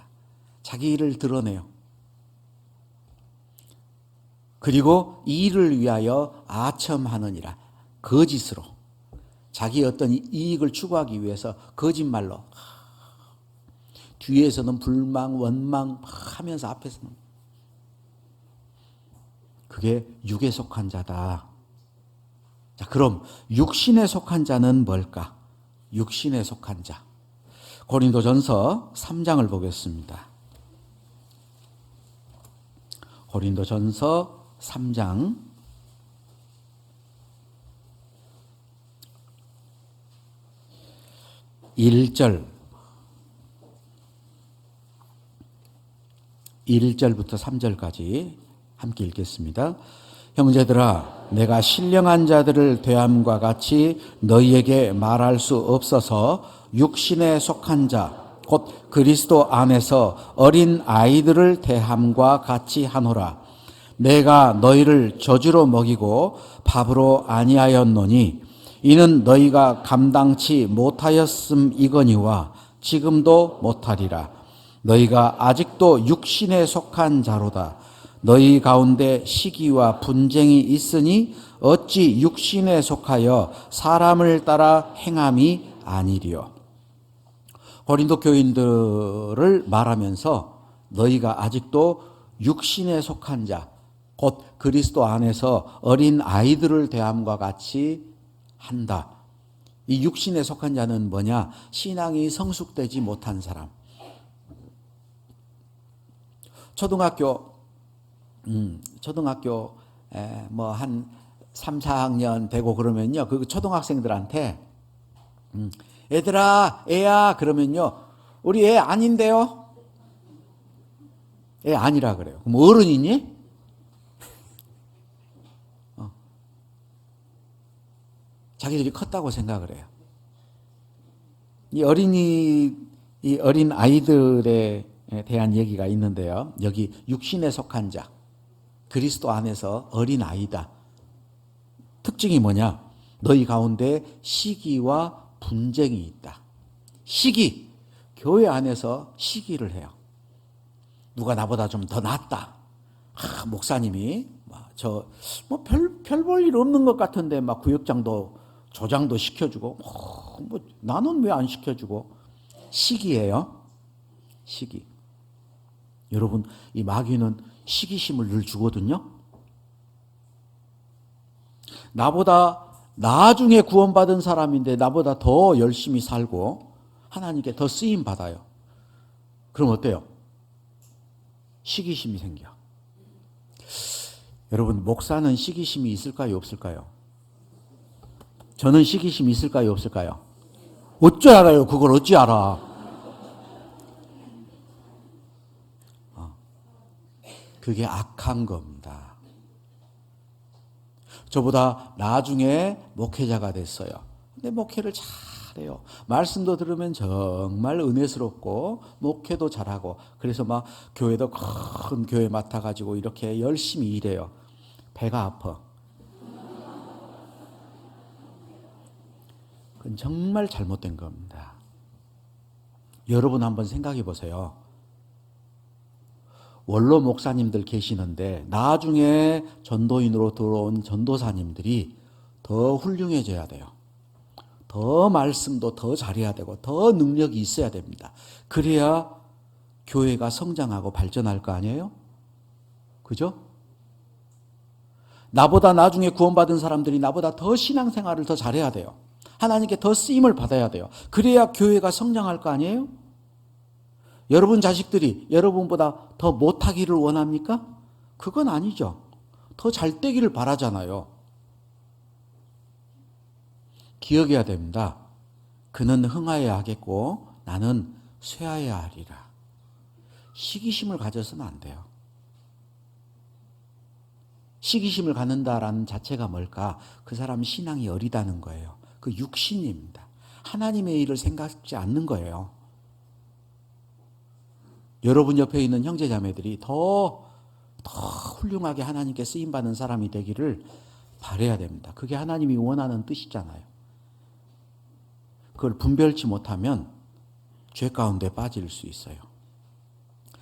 자기 일을 드러내요. 그리고 이를 위하여 아첨하느니라. 거짓으로 자기 어떤 이익을 추구하기 위해서 거짓말로 뒤에서는 불망, 원망 하면서 앞에서는. 그게 육에 속한 자다. 자, 그럼 육신에 속한 자는 뭘까? 육신에 속한 자. 고린도전서 3장을 보겠습니다. 고린도전서 3장 1절부터 3절까지 함께 읽겠습니다. 형제들아, 내가 신령한 자들을 대함과 같이 너희에게 말할 수 없어서 육신에 속한 자, 곧 그리스도 안에서 어린 아이들을 대함과 같이 하노라. 내가 너희를 저주로 먹이고 밥으로 아니하였노니 이는 너희가 감당치 못하였음이거니와 지금도 못하리라. 너희가 아직도 육신에 속한 자로다. 너희 가운데 시기와 분쟁이 있으니 어찌 육신에 속하여 사람을 따라 행함이 아니리요. 고린도 교인들을 말하면서 너희가 아직도 육신에 속한 자, 곧 그리스도 안에서 어린 아이들을 대함과 같이 한다. 이 육신에 속한 자는 뭐냐? 신앙이 성숙되지 못한 사람. 초등학교 뭐 한 3, 4학년 되고 그러면요. 그 초등학생들한테 얘들아, 애야 그러면요. 우리 애 아닌데요? 애 아니라 그래요. 그럼 어른이니? 자기들이 컸다고 생각을 해요. 이 어린 아이들에 대한 얘기가 있는데요. 여기 육신에 속한 자, 그리스도 안에서 어린 아이다. 특징이 뭐냐? 너희 가운데 시기와 분쟁이 있다. 시기, 교회 안에서 시기를 해요. 누가 나보다 좀 더 낫다. 목사님이 별 볼 일 없는 것 같은데 막 구역장도 조장도 시켜주고 나는 왜 안 시켜주고. 시기예요. 시기. 여러분, 이 마귀는 시기심을 늘 주거든요. 나보다 나중에 구원받은 사람인데 나보다 더 열심히 살고 하나님께 더 쓰임 받아요. 그럼 어때요? 시기심이 생겨. 여러분, 목사는 시기심이 있을까요, 없을까요? 저는 시기심이 있을까요, 없을까요? 어찌 알아요? 그걸 어찌 알아? 그게 악한 겁니다. 저보다 나중에 목회자가 됐어요. 근데 목회를 잘해요. 말씀도 들으면 정말 은혜스럽고 목회도 잘하고, 그래서 막 교회도 큰 교회 맡아가지고 이렇게 열심히 일해요. 배가 아파. 그건 정말 잘못된 겁니다. 여러분 한번 생각해 보세요. 원로 목사님들 계시는데 나중에 전도인으로 들어온 전도사님들이 더 훌륭해져야 돼요. 더 말씀도 더 잘해야 되고 더 능력이 있어야 됩니다. 그래야 교회가 성장하고 발전할 거 아니에요? 그죠? 나보다 나중에 구원받은 사람들이 나보다 더 신앙생활을 더 잘해야 돼요. 하나님께 더 쓰임을 받아야 돼요. 그래야 교회가 성장할 거 아니에요? 여러분 자식들이 여러분보다 더 못하기를 원합니까? 그건 아니죠. 더 잘 되기를 바라잖아요. 기억해야 됩니다. 그는 흥하여야 하겠고 나는 쇠하여야 하리라. 시기심을 가져서는 안 돼요. 시기심을 갖는다라는 자체가 뭘까? 그 사람 신앙이 어리다는 거예요. 그 육신입니다. 하나님의 일을 생각지 않는 거예요. 여러분 옆에 있는 형제자매들이 더 훌륭하게 하나님께 쓰임받는 사람이 되기를 바라야 됩니다. 그게 하나님이 원하는 뜻이잖아요. 그걸 분별치 못하면 죄 가운데 빠질 수 있어요.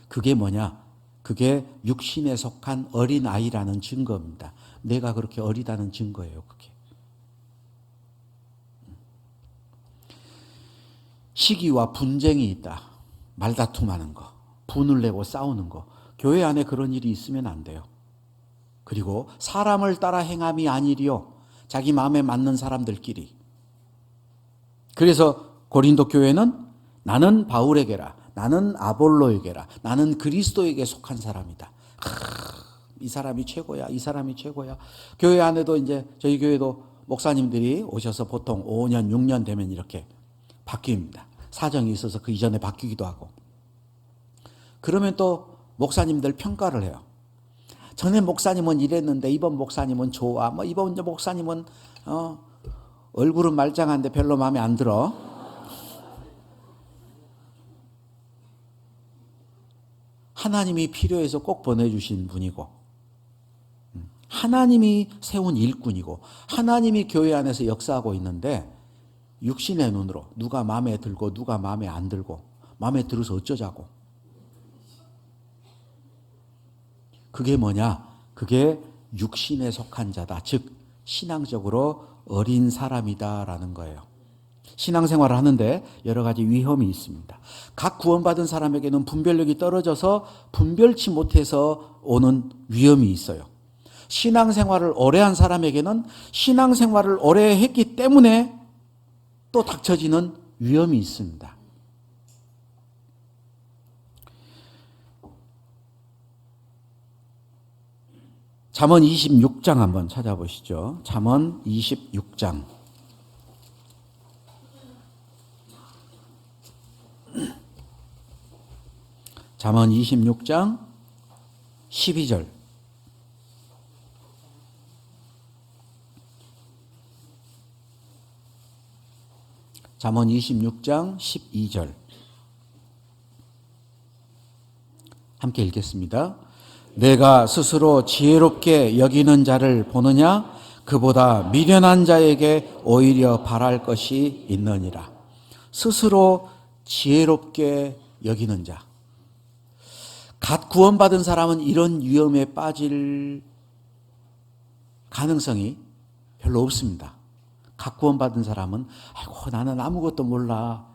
그게 뭐냐? 그게 육신에 속한 어린아이라는 증거입니다. 내가 그렇게 어리다는 증거예요. 그게. 시기와 분쟁이 있다. 말다툼하는 거, 분을 내고 싸우는 거, 교회 안에 그런 일이 있으면 안 돼요. 그리고 사람을 따라 행함이 아니리요, 자기 마음에 맞는 사람들끼리. 그래서 고린도 교회는 나는 바울에게라, 나는 아볼로에게라, 나는 그리스도에게 속한 사람이다. 이 사람이 최고야, 이 사람이 최고야. 교회 안에도 이제 저희 교회도 목사님들이 오셔서 보통 5년, 6년 되면 이렇게 바뀝니다. 사정이 있어서 그 이전에 바뀌기도 하고. 그러면 또 목사님들 평가를 해요. 전에 목사님은 이랬는데 이번 목사님은 좋아. 뭐 이번 목사님은 얼굴은 말짱한데 별로 마음에 안 들어. 하나님이 필요해서 꼭 보내주신 분이고, 하나님이 세운 일꾼이고, 하나님이 교회 안에서 역사하고 있는데 육신의 눈으로 누가 마음에 들고 누가 마음에 안 들고, 마음에 들어서 어쩌자고. 그게 뭐냐? 그게 육신에 속한 자다. 즉 신앙적으로 어린 사람이다라는 거예요. 신앙생활을 하는데 여러 가지 위험이 있습니다. 각 구원받은 사람에게는 분별력이 떨어져서 분별치 못해서 오는 위험이 있어요. 신앙생활을 오래 한 사람에게는 신앙생활을 오래 했기 때문에 또 닥쳐지는 위험이 있습니다. 잠언 26장 한번 찾아보시죠. 잠언 26장. 잠언 26장 12절. 잠언 26장 12절. 함께 읽겠습니다. 내가 스스로 지혜롭게 여기는 자를 보느냐? 그보다 미련한 자에게 오히려 바랄 것이 있느니라. 스스로 지혜롭게 여기는 자. 갓 구원받은 사람은 이런 위험에 빠질 가능성이 별로 없습니다. 갓 구원받은 사람은 아이고 나는 아무것도 몰라.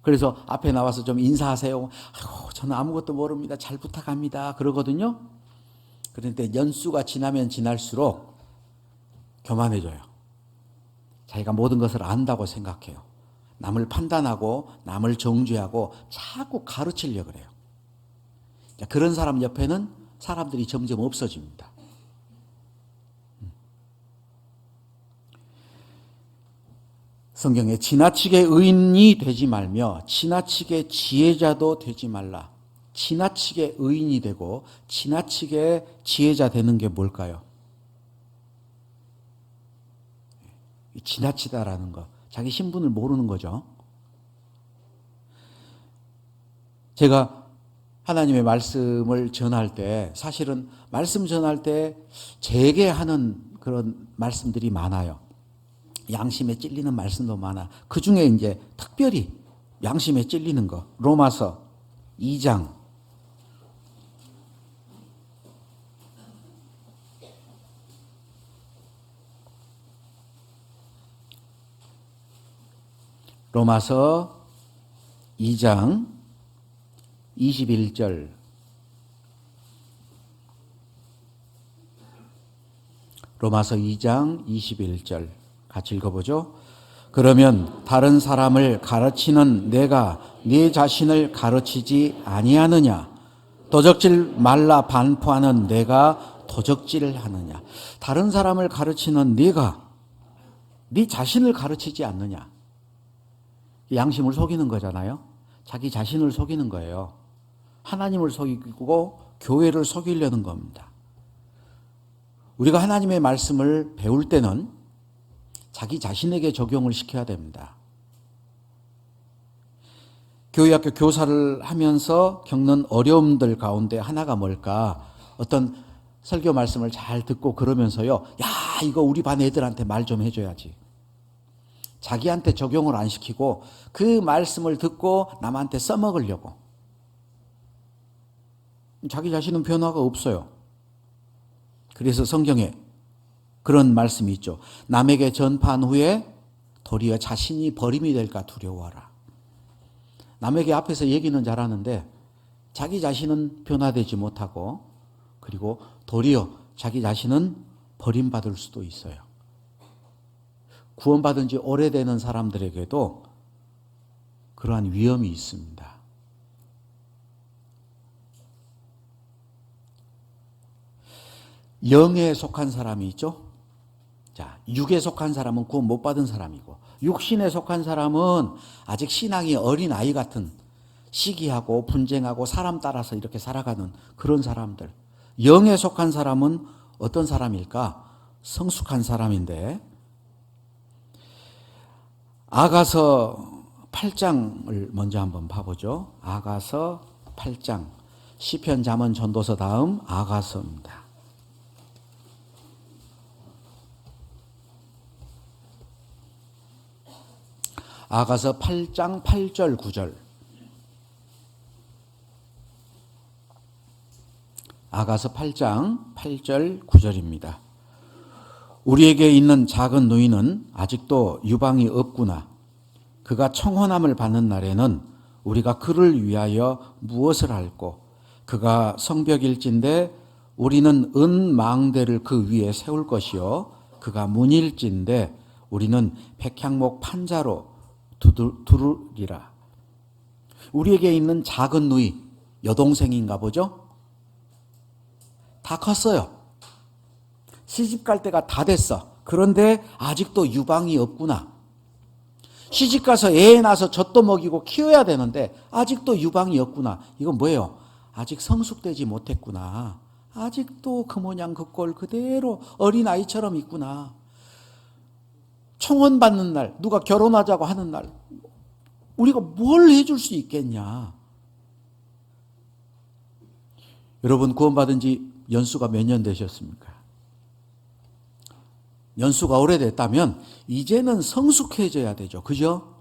그래서 앞에 나와서 좀 인사하세요. 아이고 저는 아무것도 모릅니다. 잘 부탁합니다. 그러거든요. 그런데 연수가 지나면 지날수록 교만해져요. 자기가 모든 것을 안다고 생각해요. 남을 판단하고 남을 정죄하고 자꾸 가르치려고 그래요. 그런 사람 옆에는 사람들이 점점 없어집니다. 성경에 지나치게 의인이 되지 말며 지나치게 지혜자도 되지 말라. 지나치게 의인이 되고 지나치게 지혜자 되는 게 뭘까요? 지나치다라는 거. 자기 신분을 모르는 거죠. 제가 하나님의 말씀을 전할 때 사실은 말씀 전할 때 제게 하는 그런 말씀들이 많아요. 양심에 찔리는 말씀도 많아. 그 중에 이제 특별히 양심에 찔리는 거. 로마서 2장. 로마서 2장 21절. 로마서 2장 21절. 같이 읽어보죠. 그러면 다른 사람을 가르치는 내가 네 자신을 가르치지 아니하느냐? 도적질 말라 반포하는 내가 도적질하느냐? 다른 사람을 가르치는 네가 네 자신을 가르치지 않느냐? 양심을 속이는 거잖아요. 자기 자신을 속이는 거예요. 하나님을 속이고 교회를 속이려는 겁니다. 우리가 하나님의 말씀을 배울 때는 자기 자신에게 적용을 시켜야 됩니다. 교회학교 교사를 하면서 겪는 어려움들 가운데 하나가 뭘까? 어떤 설교 말씀을 잘 듣고 그러면서요. 야, 이거 우리 반 애들한테 말 좀 해줘야지. 자기한테 적용을 안 시키고 그 말씀을 듣고 남한테 써먹으려고. 자기 자신은 변화가 없어요. 그래서 성경에 그런 말씀이 있죠. 남에게 전파한 후에 도리어 자신이 버림이 될까 두려워하라. 남에게 앞에서 얘기는 잘하는데 자기 자신은 변화되지 못하고, 그리고 도리어 자기 자신은 버림받을 수도 있어요. 구원받은 지 오래되는 사람들에게도 그러한 위험이 있습니다. 영에 속한 사람이 있죠. 자, 육에 속한 사람은 구원 못 받은 사람이고, 육신에 속한 사람은 아직 신앙이 어린 아이 같은 시기하고 분쟁하고 사람 따라서 이렇게 살아가는 그런 사람들. 영에 속한 사람은 어떤 사람일까? 성숙한 사람인데, 아가서 8장을 먼저 한번 봐보죠. 아가서 8장. 시편, 잠언, 전도서 다음 아가서입니다. 아가서 8장 8절 9절. 아가서 8장 8절 9절입니다. 우리에게 있는 작은 누이는 아직도 유방이 없구나. 그가 청혼함을 받는 날에는 우리가 그를 위하여 무엇을 할꼬. 그가 성벽일진데 우리는 은망대를 그 위에 세울 것이요. 그가 문일진데 우리는 백향목 판자로 두르리라. 우리에게 있는 작은 누이, 여동생인가 보죠? 다 컸어요. 시집갈 때가 다 됐어. 그런데 아직도 유방이 없구나. 시집가서 애 낳아서 젖도 먹이고 키워야 되는데 아직도 유방이 없구나. 이건 뭐예요? 아직 성숙되지 못했구나. 아직도 그 모양 그 꼴 그대로 어린아이처럼 있구나. 청혼받는 날, 누가 결혼하자고 하는 날, 우리가 뭘 해줄 수 있겠냐? 여러분, 구원받은 지 연수가 몇 년 되셨습니까? 연수가 오래됐다면 이제는 성숙해져야 되죠. 그죠?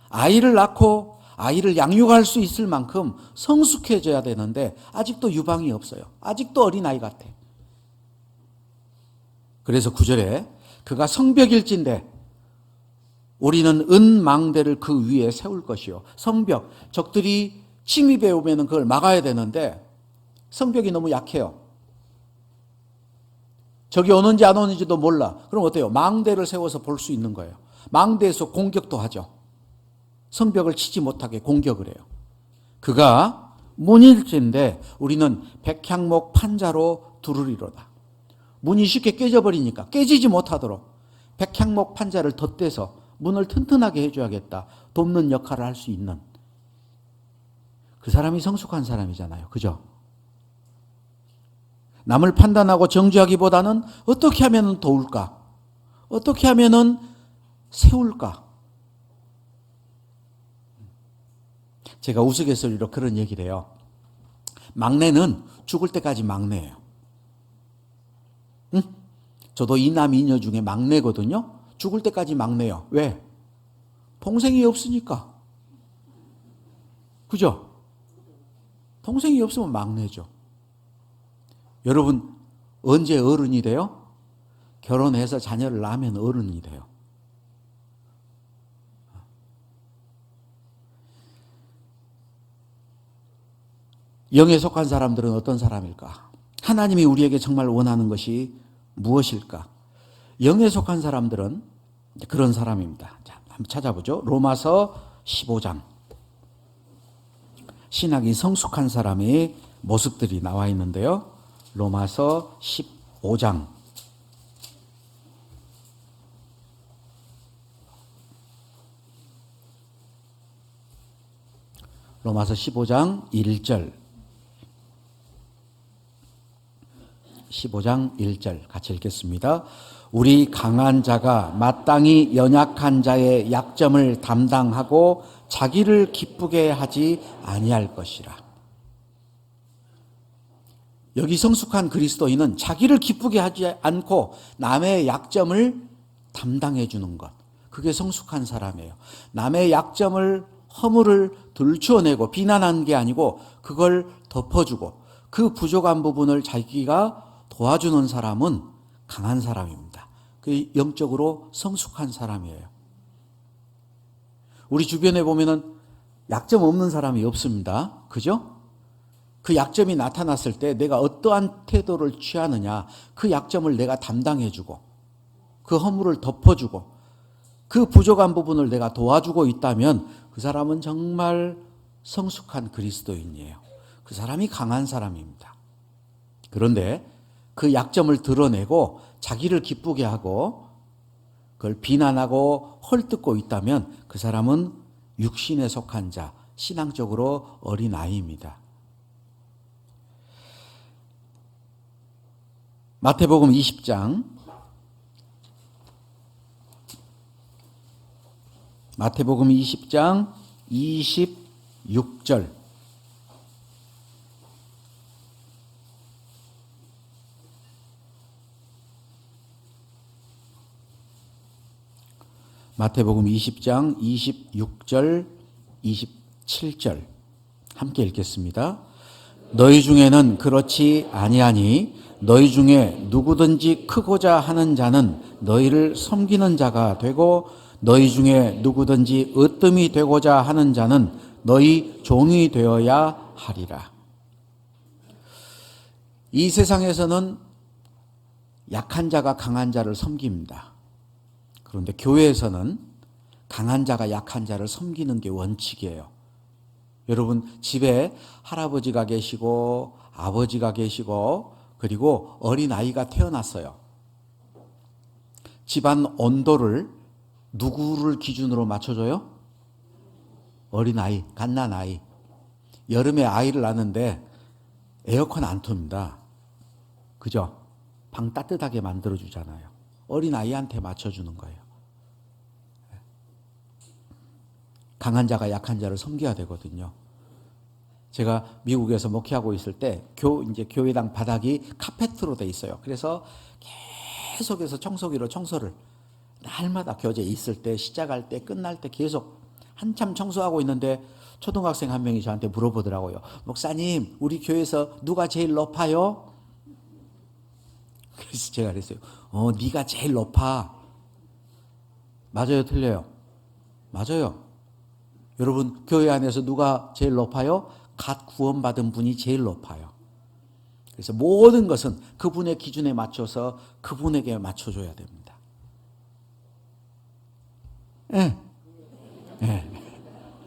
아이를 낳고 아이를 양육할 수 있을 만큼 성숙해져야 되는데 아직도 유방이 없어요. 아직도 어린아이 같아. 그래서 9절에 그가 성벽일진데 우리는 은망대를 그 위에 세울 것이요. 성벽, 적들이 침입해 오면 그걸 막아야 되는데 성벽이 너무 약해요. 적이 오는지 안 오는지도 몰라. 그럼 어때요? 망대를 세워서 볼 수 있는 거예요. 망대에서 공격도 하죠. 성벽을 치지 못하게 공격을 해요. 그가 문일진데 우리는 백향목 판자로 두르리로다. 문이 쉽게 깨져버리니까 깨지지 못하도록 백향목 판자를 덧대서 문을 튼튼하게 해줘야겠다. 돕는 역할을 할 수 있는 그 사람이 성숙한 사람이잖아요. 그죠? 남을 판단하고 정죄하기보다는 어떻게 하면 도울까? 어떻게 하면 세울까? 제가 우스갯소리로 그런 얘기를 해요. 막내는 죽을 때까지 막내예요. 응? 저도 이남 이녀 중에 막내거든요. 죽을 때까지 막내요. 왜? 동생이 없으니까. 그죠? 동생이 없으면 막내죠. 여러분, 언제 어른이 돼요? 결혼해서 자녀를 낳으면 어른이 돼요. 영에 속한 사람들은 어떤 사람일까? 하나님이 우리에게 정말 원하는 것이 무엇일까? 영에 속한 사람들은 그런 사람입니다. 자, 한번 찾아보죠. 로마서 15장. 신학이 성숙한 사람의 모습들이 나와 있는데요. 로마서 15장. 로마서 15장 1절. 15장 1절 같이 읽겠습니다. 우리 강한 자가 마땅히 연약한 자의 약점을 담당하고 자기를 기쁘게 하지 아니할 것이라. 여기 성숙한 그리스도인은 자기를 기쁘게 하지 않고 남의 약점을 담당해 주는 것. 그게 성숙한 사람이에요. 남의 약점을, 허물을 들추어내고 비난하는 게 아니고 그걸 덮어주고 그 부족한 부분을 자기가 도와주는 사람은 강한 사람입니다. 그 영적으로 성숙한 사람이에요. 우리 주변에 보면은 약점 없는 사람이 없습니다. 그죠? 그 약점이 나타났을 때 내가 어떠한 태도를 취하느냐, 그 약점을 내가 담당해주고 그 허물을 덮어주고 그 부족한 부분을 내가 도와주고 있다면 그 사람은 정말 성숙한 그리스도인이에요. 그 사람이 강한 사람입니다. 그런데 그 약점을 드러내고 자기를 기쁘게 하고 그걸 비난하고 헐뜯고 있다면 그 사람은 육신에 속한 자, 신앙적으로 어린아이입니다. 마태복음 20장 마태복음 20장 26절 마태복음 20장 26절 27절 함께 읽겠습니다. 너희 중에는 그렇지 아니하니 너희 중에 누구든지 크고자 하는 자는 너희를 섬기는 자가 되고 너희 중에 누구든지 으뜸이 되고자 하는 자는 너희 종이 되어야 하리라. 이 세상에서는 약한 자가 강한 자를 섬깁니다. 그런데 교회에서는 강한 자가 약한 자를 섬기는 게 원칙이에요. 여러분 집에 할아버지가 계시고 아버지가 계시고 그리고 어린아이가 태어났어요. 집안 온도를 누구를 기준으로 맞춰줘요? 어린아이, 갓난아이. 여름에 아이를 낳는데 에어컨 안 틉니다. 그죠? 방 따뜻하게 만들어주잖아요. 어린아이한테 맞춰주는 거예요. 강한 자가 약한 자를 섬겨야 되거든요. 제가 미국에서 목회하고 있을 때 이제 교회당 바닥이 카페트로 돼 있어요. 그래서 계속해서 청소기로 청소를 날마다 교재 있을 때, 시작할 때, 끝날 때 계속 한참 청소하고 있는데 초등학생 한 명이 저한테 물어보더라고요. 목사님, 우리 교회에서 누가 제일 높아요? 그래서 제가 그랬어요. 네가 제일 높아. 맞아요, 틀려요? 맞아요. 여러분 교회 안에서 누가 제일 높아요? 갓 구원받은 분이 제일 높아요. 그래서 모든 것은 그분의 기준에 맞춰서 그분에게 맞춰줘야 됩니다. 예. 예.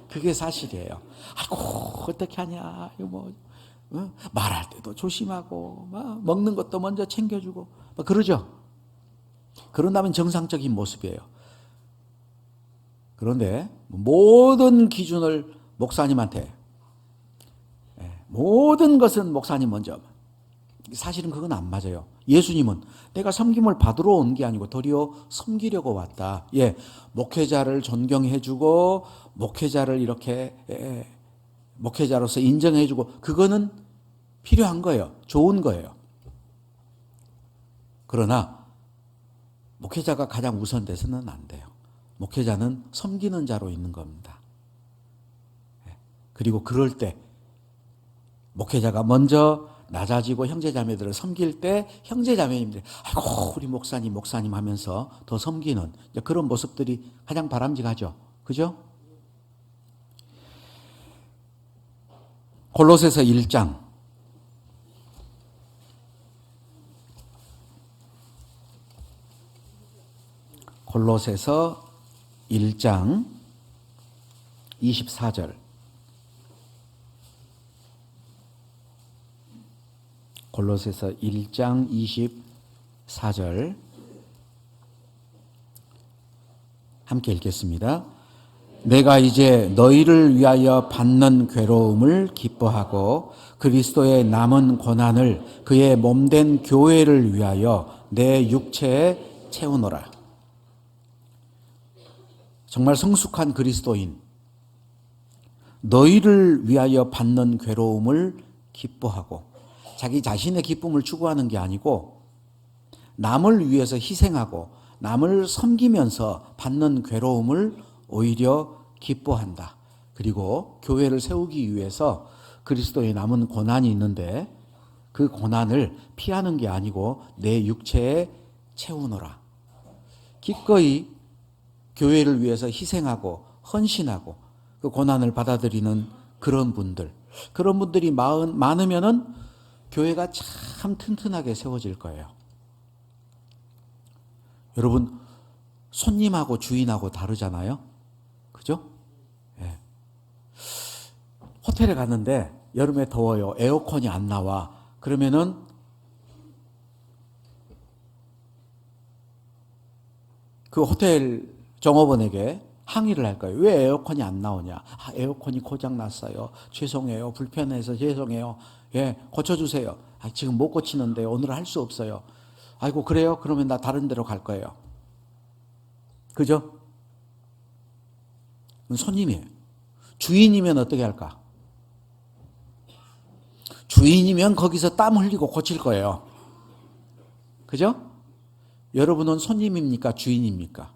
그게 사실이에요. 아이고, 어떻게 하냐. 말할 때도 조심하고, 먹는 것도 먼저 챙겨주고, 그러죠. 그런다면 정상적인 모습이에요. 그런데 모든 기준을 목사님한테, 모든 것은 목사님 먼저. 사실은 그건 안 맞아요. 예수님은 내가 섬김을 받으러 온 게 아니고 도리어 섬기려고 왔다. 목회자를 존경해주고 목회자를 이렇게 목회자로서 인정해주고 그거는 필요한 거예요. 좋은 거예요. 그러나 목회자가 가장 우선돼서는 안 돼요. 목회자는 섬기는 자로 있는 겁니다. 그리고 그럴 때 목회자가 먼저 낮아지고 형제자매들을 섬길 때 형제자매님들이 아이고 우리 목사님 하면서 더 섬기는 그런 모습들이 가장 바람직하죠. 그죠? 골로새서 1장 골로새서 1장 24절 골로새서 1장 24절 함께 읽겠습니다. 내가 이제 너희를 위하여 받는 괴로움을 기뻐하고 그리스도의 남은 고난을 그의 몸된 교회를 위하여 내 육체에 채우노라. 정말 성숙한 그리스도인, 너희를 위하여 받는 괴로움을 기뻐하고 자기 자신의 기쁨을 추구하는 게 아니고 남을 위해서 희생하고 남을 섬기면서 받는 괴로움을 오히려 기뻐한다. 그리고 교회를 세우기 위해서 그리스도의 남은 고난이 있는데 그 고난을 피하는 게 아니고 내 육체에 채우노라. 기꺼이 교회를 위해서 희생하고 헌신하고 그 고난을 받아들이는 그런 분들이 많으면은 교회가 참 튼튼하게 세워질 거예요. 여러분, 손님하고 주인하고 다르잖아요. 그죠? 예. 호텔에 갔는데 여름에 더워요. 에어컨이 안 나와. 그러면은 그 호텔 종업원에게 항의를 할 거예요. 왜 에어컨이 안 나오냐? 에어컨이 고장 났어요. 죄송해요. 불편해서 죄송해요. 예, 고쳐주세요. 지금 못 고치는데 오늘 할 수 없어요. 아이고, 그래요? 그러면 나 다른 데로 갈 거예요. 그죠? 손님이에요. 주인이면 어떻게 할까? 주인이면 거기서 땀 흘리고 고칠 거예요. 그죠? 여러분은 손님입니까? 주인입니까?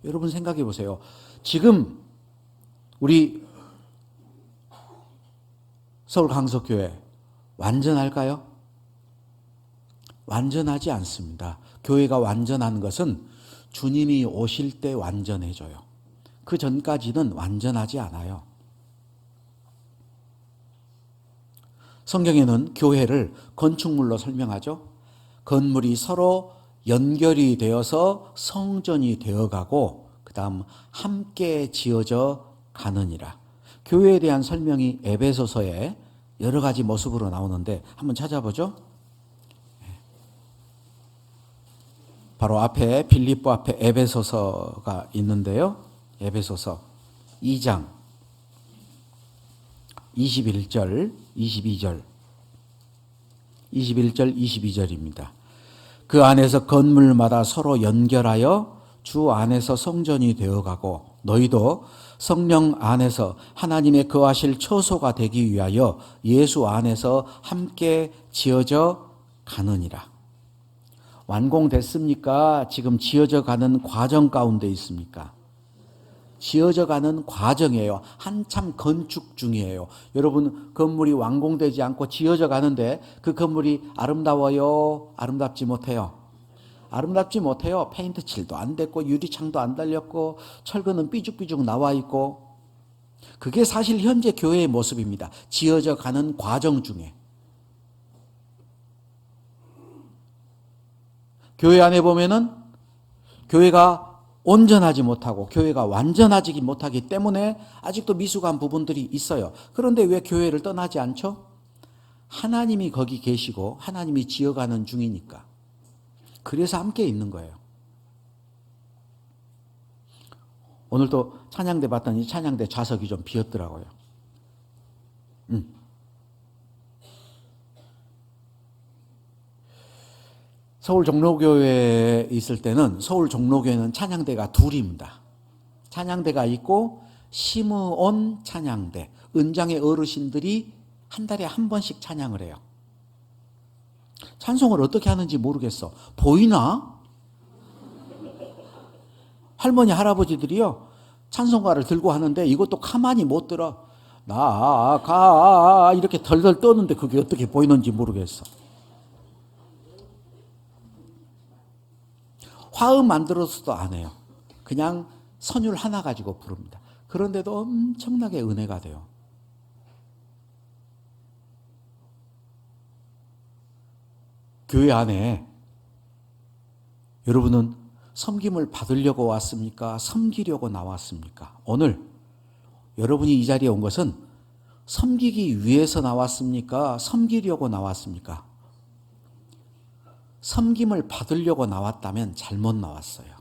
여러분 생각해 보세요. 지금 우리 서울 강석교회 완전할까요? 완전하지 않습니다. 교회가 완전한 것은 주님이 오실 때 완전해져요. 그 전까지는 완전하지 않아요. 성경에는 교회를 건축물로 설명하죠. 건물이 서로 연결이 되어서 성전이 되어가고 그 다음 함께 지어져 가느니라. 교회에 대한 설명이 에베소서에 여러 가지 모습으로 나오는데 한번 찾아보죠. 바로 앞에 빌립보 앞에 에베소서가 있는데요. 에베소서 2장 21절 22절 22절입니다. 그 안에서 건물마다 서로 연결하여 주 안에서 성전이 되어가고 너희도 성령 안에서 하나님의 거하실 처소가 되기 위하여 예수 안에서 함께 지어져 가느니라. 완공됐습니까? 지금 지어져 가는 과정 가운데 있습니까? 지어져 가는 과정이에요. 한참 건축 중이에요. 여러분, 건물이 완공되지 않고 지어져 가는데 그 건물이 아름다워요? 아름답지 못해요? 아름답지 못해요. 페인트 칠도 안 됐고 유리창도 안 달렸고 철근은 삐죽삐죽 나와 있고. 그게 사실 현재 교회의 모습입니다. 지어져 가는 과정 중에. 교회 안에 보면은 교회가 온전하지 못하고 교회가 완전하지 못하기 때문에 아직도 미숙한 부분들이 있어요. 그런데 왜 교회를 떠나지 않죠? 하나님이 거기 계시고 하나님이 지어가는 중이니까. 그래서 함께 있는 거예요. 오늘도 찬양대 봤더니 찬양대 좌석이 좀 비었더라고요. 서울 종로교회에 있을 때는 서울 종로교회는 찬양대가 둘입니다. 찬양대가 있고 심의원 찬양대, 은장의 어르신들이 한 달에 한 번씩 찬양을 해요. 찬송을 어떻게 하는지 모르겠어. 보이나? 할머니 할아버지들이요 찬송가를 들고 하는데 이것도 가만히 못 들어. 나가 이렇게 덜덜 떠는데 그게 어떻게 보이는지 모르겠어. 화음 만들어서도 안 해요. 그냥 선율 하나 가지고 부릅니다. 그런데도 엄청나게 은혜가 돼요. 교회 안에 여러분은 섬김을 받으려고 왔습니까? 섬기려고 나왔습니까? 오늘 여러분이 이 자리에 온 것은 섬기기 위해서 나왔습니까? 섬기려고 나왔습니까? 섬김을 받으려고 나왔다면 잘못 나왔어요.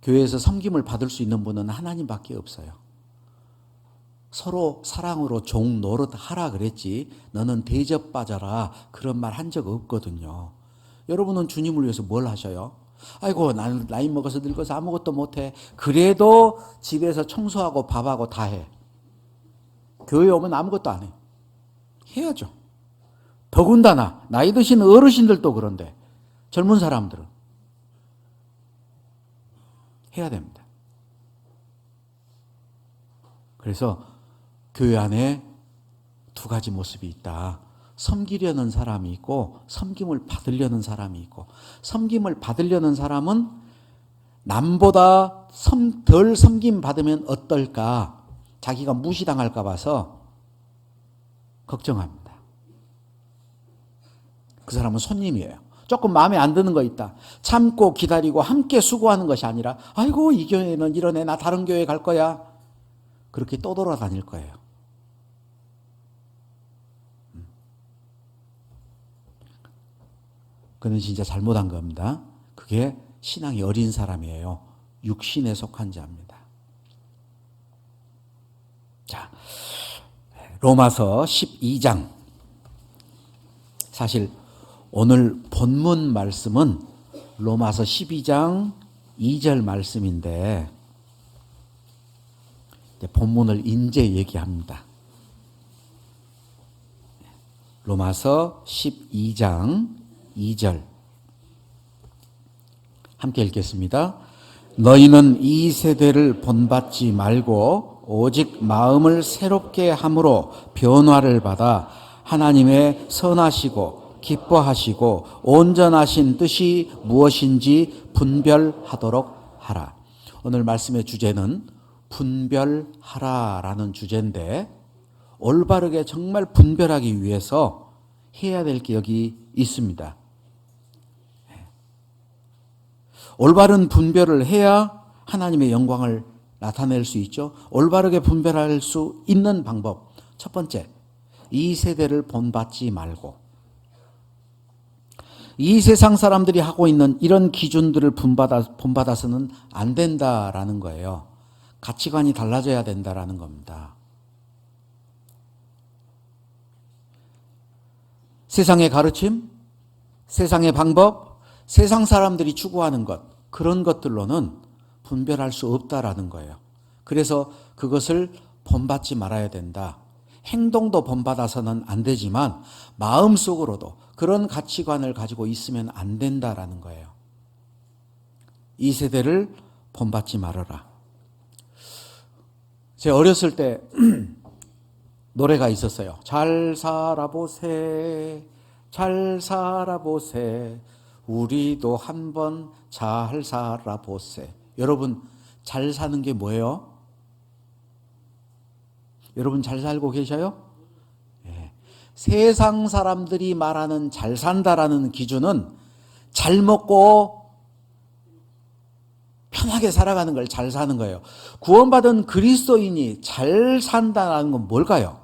교회에서 섬김을 받을 수 있는 분은 하나님밖에 없어요. 서로 사랑으로 종 노릇하라 그랬지 너는 대접받아라 그런 말 한 적 없거든요. 여러분은 주님을 위해서 뭘 하셔요? 아이고 나는 나이 먹어서 늙어서 아무것도 못해. 그래도 집에서 청소하고 밥하고 다 해. 교회 오면 아무것도 안 해. 해야죠. 더군다나 나이 드신 어르신들도 그런데 젊은 사람들은 해야 됩니다. 그래서 교회 안에 두 가지 모습이 있다. 섬기려는 사람이 있고 섬김을 받으려는 사람이 있고, 섬김을 받으려는 사람은 남보다 덜 섬김 받으면 어떨까, 자기가 무시당할까 봐서 걱정합니다. 그 사람은 손님이에요. 조금 마음에 안 드는 거 있다, 참고 기다리고 함께 수고하는 것이 아니라 아이고 이 교회는 이러네, 나 다른 교회 갈 거야, 그렇게 떠돌아다닐 거예요. 그는 진짜 잘못한 겁니다. 그게 신앙이 어린 사람이에요. 육신에 속한 자입니다. 자, 로마서 12장. 사실 오늘 본문 말씀은 로마서 12장 2절 말씀인데 본문을 이제 얘기합니다. 로마서 12장 2절 함께 읽겠습니다. 너희는 이 세대를 본받지 말고 오직 마음을 새롭게 함으로 변화를 받아 하나님의 선하시고 기뻐하시고 온전하신 뜻이 무엇인지 분별하도록 하라. 오늘 말씀의 주제는 분별하라라는 주제인데, 올바르게 정말 분별하기 위해서 해야 될 게 여기 있습니다. 올바른 분별을 해야 하나님의 영광을 나타낼 수 있죠. 올바르게 분별할 수 있는 방법, 첫 번째, 이 세대를 본받지 말고, 이 세상 사람들이 하고 있는 이런 기준들을 본받아서는 안 된다라는 거예요. 가치관이 달라져야 된다라는 겁니다. 세상의 가르침, 세상의 방법, 세상 사람들이 추구하는 것, 그런 것들로는 분별할 수 없다라는 거예요. 그래서 그것을 본받지 말아야 된다. 행동도 본받아서는 안 되지만 마음속으로도 그런 가치관을 가지고 있으면 안 된다라는 거예요. 이 세대를 본받지 말아라. 제가 어렸을 때 노래가 있었어요. 잘 살아보세, 잘 살아보세, 우리도 한번 잘 살아보세. 여러분, 잘 사는 게 뭐예요? 여러분 잘 살고 계셔요? 네. 세상 사람들이 말하는 잘 산다라는 기준은 잘 먹고 편하게 살아가는 걸 잘 사는 거예요. 구원받은 그리스도인이 잘 산다는 건 뭘까요?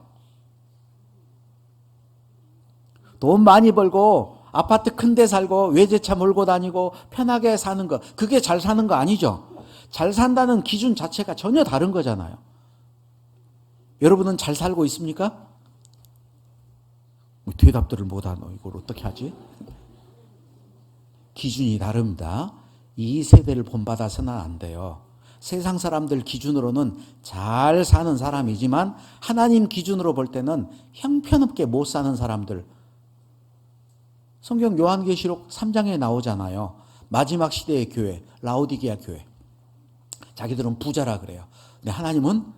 돈 많이 벌고 아파트 큰 데 살고 외제차 몰고 다니고 편하게 사는 거, 그게 잘 사는 거 아니죠. 잘 산다는 기준 자체가 전혀 다른 거잖아요. 여러분은 잘 살고 있습니까? 대답들을 못하노. 이걸 어떻게 하지? 기준이 다릅니다. 이 세대를 본받아서는 안 돼요. 세상 사람들 기준으로는 잘 사는 사람이지만 하나님 기준으로 볼 때는 형편없게 못 사는 사람들. 성경 요한계시록 3장에 나오잖아요. 마지막 시대의 교회, 라오디게아 교회. 자기들은 부자라 그래요. 근데 하나님은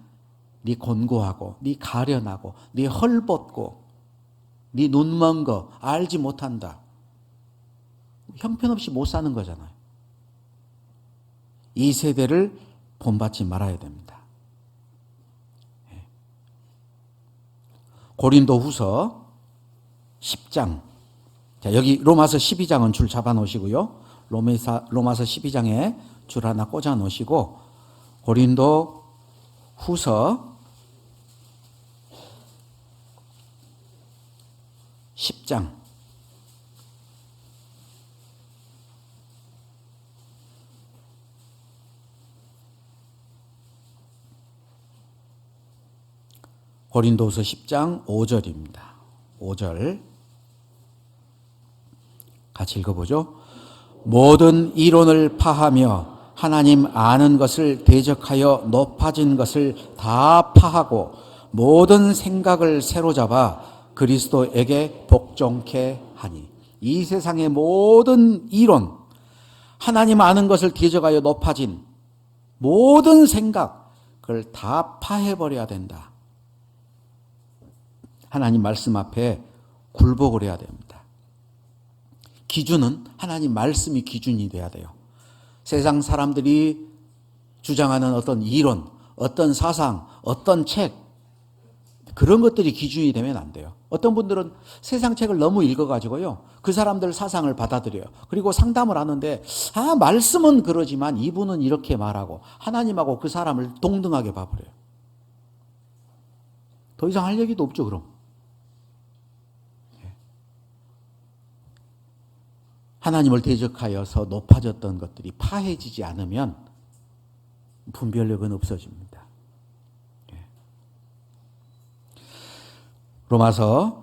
네 곤고하고 네 가련하고 네 헐벗고 네 눈먼 거 알지 못한다. 형편없이 못 사는 거잖아요. 이 세대를 본받지 말아야 됩니다. 고린도후서 10장. 자, 여기 로마서 12장은 줄 잡아 놓으시고요. 로마서 12장에 줄 하나 꽂아 놓으시고, 고린도후서 10장. 고린도후서 10장 5절입니다. 5절 같이 읽어보죠. 모든 이론을 파하며 하나님 아는 것을 대적하여 높아진 것을 다 파하고 모든 생각을 새로잡아 그리스도에게 복종케 하니. 이 세상의 모든 이론, 하나님 아는 것을 대적하여 높아진 모든 생각, 그걸 다 파해버려야 된다. 하나님 말씀 앞에 굴복을 해야 됩니다. 기준은 하나님 말씀이 기준이 돼야 돼요. 세상 사람들이 주장하는 어떤 이론, 어떤 사상, 어떤 책, 그런 것들이 기준이 되면 안 돼요. 어떤 분들은 세상 책을 너무 읽어가지고요, 그 사람들 사상을 받아들여요. 그리고 상담을 하는데 말씀은 그러지만 이분은 이렇게 말하고 하나님하고 그 사람을 동등하게 봐버려요. 더 이상 할 얘기도 없죠. 그럼 하나님을 대적하여서 높아졌던 것들이 파해지지 않으면 분별력은 없어집니다. 로마서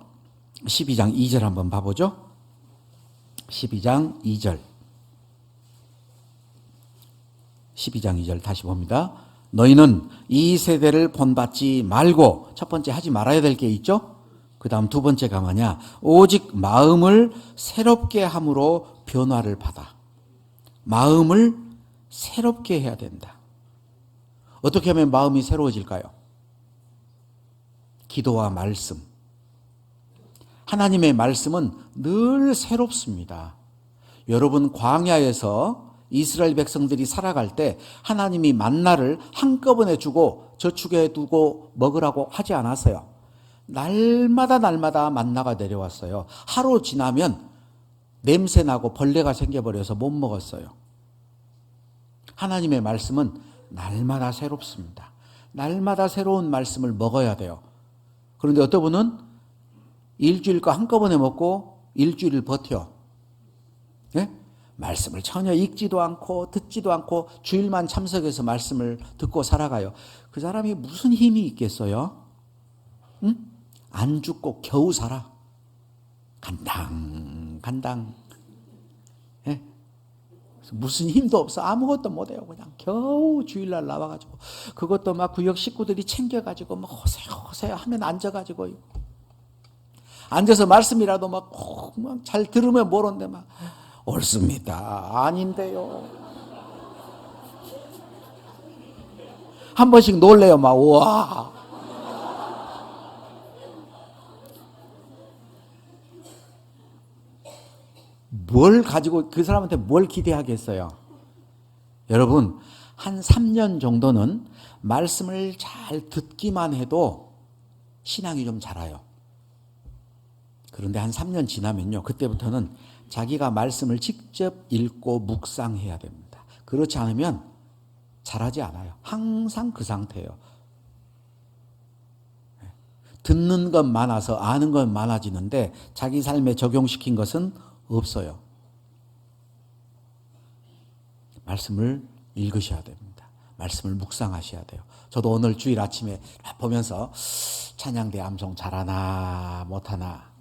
12장 2절 한번 봐보죠. 12장 2절. 12장 2절 다시 봅니다. 너희는 이 세대를 본받지 말고, 첫 번째 하지 말아야 될 게 있죠. 그 다음 두 번째가 뭐냐? 오직 마음을 새롭게 함으로 변화를 받아. 마음을 새롭게 해야 된다. 어떻게 하면 마음이 새로워질까요? 기도와 말씀. 하나님의 말씀은 늘 새롭습니다. 여러분, 광야에서 이스라엘 백성들이 살아갈 때 하나님이 만나를 한꺼번에 주고 저축해 두고 먹으라고 하지 않았어요. 날마다 만나가 내려왔어요. 하루 지나면 냄새나고 벌레가 생겨버려서 못 먹었어요. 하나님의 말씀은 날마다 새롭습니다. 날마다 새로운 말씀을 먹어야 돼요. 그런데 어떤 분은 일주일 거 한꺼번에 먹고 일주일을 버텨. 네? 말씀을 전혀 읽지도 않고 듣지도 않고 주일만 참석해서 말씀을 듣고 살아가요. 그 사람이 무슨 힘이 있겠어요? 응? 안 죽고 겨우 살아. 간당. 네? 무슨 힘도 없어. 아무것도 못해요. 그냥 겨우 주일날 나와가지고 그것도 막 구역 식구들이 챙겨가지고 막 호세 하면 앉아가지고 앉아서 말씀이라도 막 잘 들으면 모르는데 막 옳습니다. 아닌데요. 한 번씩 놀래요. 막 우와. 뭘 가지고 그 사람한테 뭘 기대하겠어요? 여러분, 한 3년 정도는 말씀을 잘 듣기만 해도 신앙이 좀 자라요. 그런데 한 3년 지나면요, 그때부터는 자기가 말씀을 직접 읽고 묵상해야 됩니다. 그렇지 않으면 자라지 않아요. 항상 그 상태예요. 듣는 건 많아서 아는 건 많아지는데 자기 삶에 적용시킨 것은 없어요. 말씀을 읽으셔야 됩니다. 말씀을 묵상하셔야 돼요. 저도 오늘 주일 아침에 보면서 찬양대 암송 잘하나 못하나,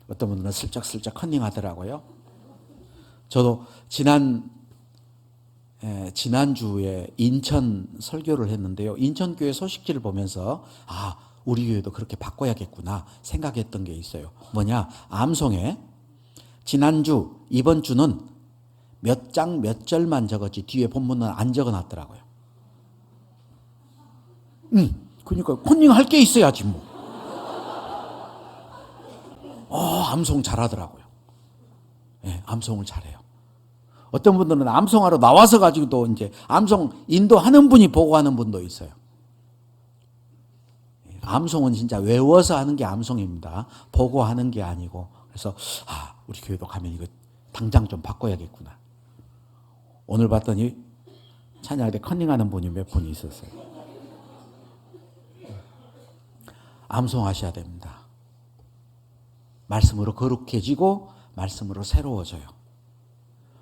어떤 분들은 슬쩍슬쩍 컨닝하더라고요. 저도 지난주에 인천 설교를 했는데요, 인천교회 소식지를 보면서 우리 교회도 그렇게 바꿔야겠구나 생각했던 게 있어요. 뭐냐, 암송에 지난주, 이번 주는 몇 장 몇 절만 적었지 뒤에 본문은 안 적어놨더라고요. 그러니까 컨닝할 게 있어야지 뭐. 암송 잘하더라고요. 네, 암송을 잘해요. 어떤 분들은 암송하러 나와서 가지고도 이제 암송 인도하는 분이 보고 하는 분도 있어요. 암송은 진짜 외워서 하는 게 암송입니다. 보고 하는 게 아니고. 그래서 우리 교회도 가면 이거 당장 좀 바꿔야겠구나. 오늘 봤더니 찬양할 때 컨닝하는 분이 몇 분이 있었어요. 암송하셔야 됩니다. 말씀으로 거룩해지고 말씀으로 새로워져요.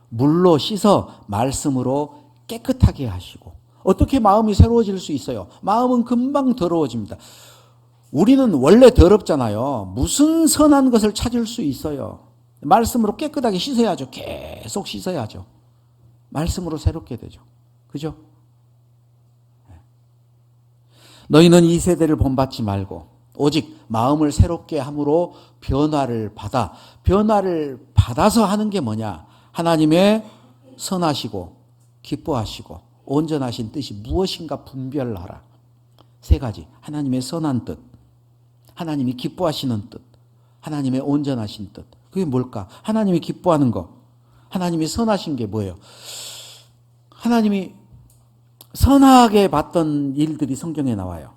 물로 씻어 말씀으로 깨끗하게 하시고. 어떻게 마음이 새로워질 수 있어요? 마음은 금방 더러워집니다. 우리는 원래 더럽잖아요. 무슨 선한 것을 찾을 수 있어요? 말씀으로 깨끗하게 씻어야죠. 계속 씻어야죠. 말씀으로 새롭게 되죠. 그죠? 너희는 이 세대를 본받지 말고 오직 마음을 새롭게 함으로 변화를 받아서 하는 게 뭐냐? 하나님의 선하시고 기뻐하시고 온전하신 뜻이 무엇인가 분별하라. 세 가지. 하나님의 선한 뜻, 하나님이 기뻐하시는 뜻, 하나님의 온전하신 뜻. 그게 뭘까? 하나님이 기뻐하는 거. 하나님이 선하신 게 뭐예요? 하나님이 선하게 봤던 일들이 성경에 나와요.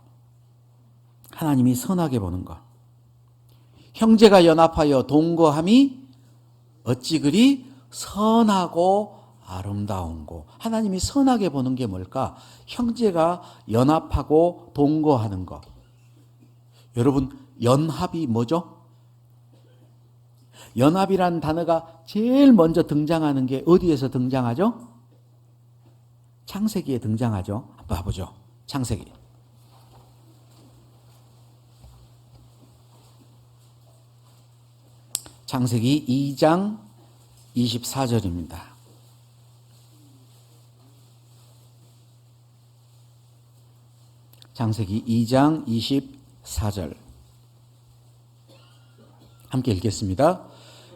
하나님이 선하게 보는 것. 형제가 연합하여 동거함이 어찌 그리 선하고 아름다운고. 하나님이 선하게 보는 게 뭘까? 형제가 연합하고 동거하는 것. 여러분, 연합이 뭐죠? 연합이라는 단어가 제일 먼저 등장하는 게 어디에서 등장하죠? 창세기에 등장하죠. 한번 봐보죠. 창세기. 창세기 2장 24절입니다. 창세기 2장 24절. 함께 읽겠습니다.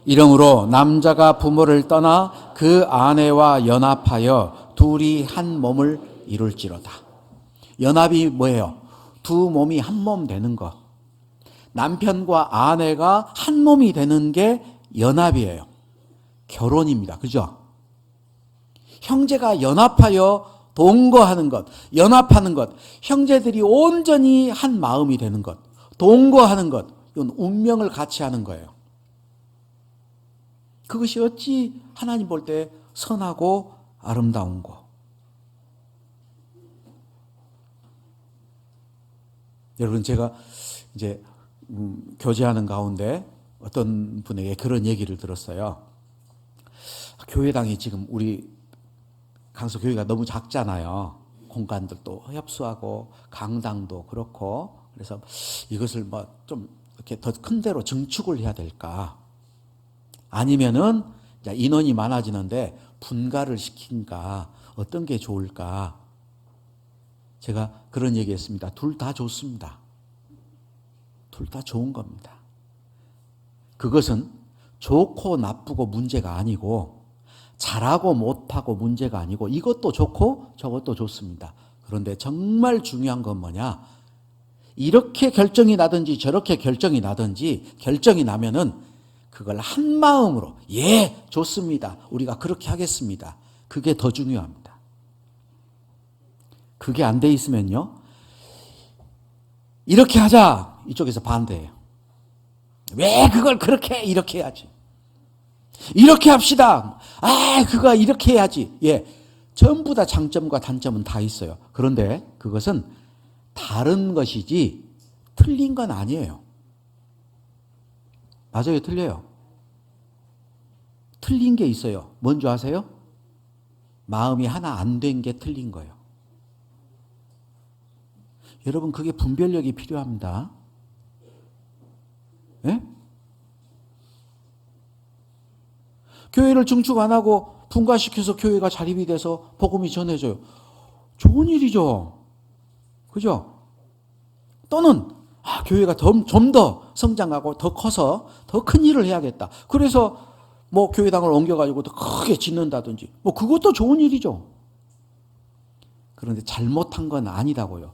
이러므로 남자가 부모를 떠나 그 아내와 연합하여 둘이 한 몸을 이룰지로다. 연합이 뭐예요? 두 몸이 한 몸 되는 것. 남편과 아내가 한 몸이 되는 게 연합이에요. 결혼입니다. 그죠? 형제가 연합하여 동거하는 것, 연합하는 것, 형제들이 온전히 한 마음이 되는 것, 동거하는 것, 이건 운명을 같이 하는 거예요. 그것이 어찌 하나님 볼 때 선하고 아름다운 거. 여러분, 제가 이제 교제하는 가운데 어떤 분에게 그런 얘기를 들었어요. 교회당이 지금 우리 강서교회가 너무 작잖아요. 공간들도 협소하고 강당도 그렇고, 그래서 이것을 뭐 좀 이렇게 더 큰 데로 증축을 해야 될까? 아니면은 인원이 많아지는데 분가를 시킨가? 어떤 게 좋을까? 제가 그런 얘기했습니다. 둘 다 좋습니다. 둘 다 좋은 겁니다. 그것은 좋고 나쁘고 문제가 아니고, 잘하고 못하고 문제가 아니고, 이것도 좋고 저것도 좋습니다. 그런데 정말 중요한 건 뭐냐? 이렇게 결정이 나든지 저렇게 결정이 나든지, 결정이 나면은 그걸 한 마음으로, 예, 좋습니다. 우리가 그렇게 하겠습니다. 그게 더 중요합니다. 그게 안 돼 있으면요, 이렇게 하자, 이쪽에서 반대해요. 왜 그걸 그렇게 이렇게 해야지? 이렇게 합시다. 그거 이렇게 해야지. 예, 전부 다 장점과 단점은 다 있어요. 그런데 그것은 다른 것이지 틀린 건 아니에요. 맞아요, 틀려요. 틀린 게 있어요. 뭔지 아세요? 마음이 하나 안 된 게 틀린 거예요. 여러분, 그게 분별력이 필요합니다. 예? 교회를 증축 안 하고 분가시켜서 교회가 자립이 돼서 복음이 전해져요. 좋은 일이죠. 그죠? 또는 교회가 좀 더 성장하고 더 커서 더 큰 일을 해야겠다. 그래서 뭐 교회당을 옮겨가지고 더 크게 짓는다든지, 뭐 그것도 좋은 일이죠. 그런데 잘못한 건 아니라고요.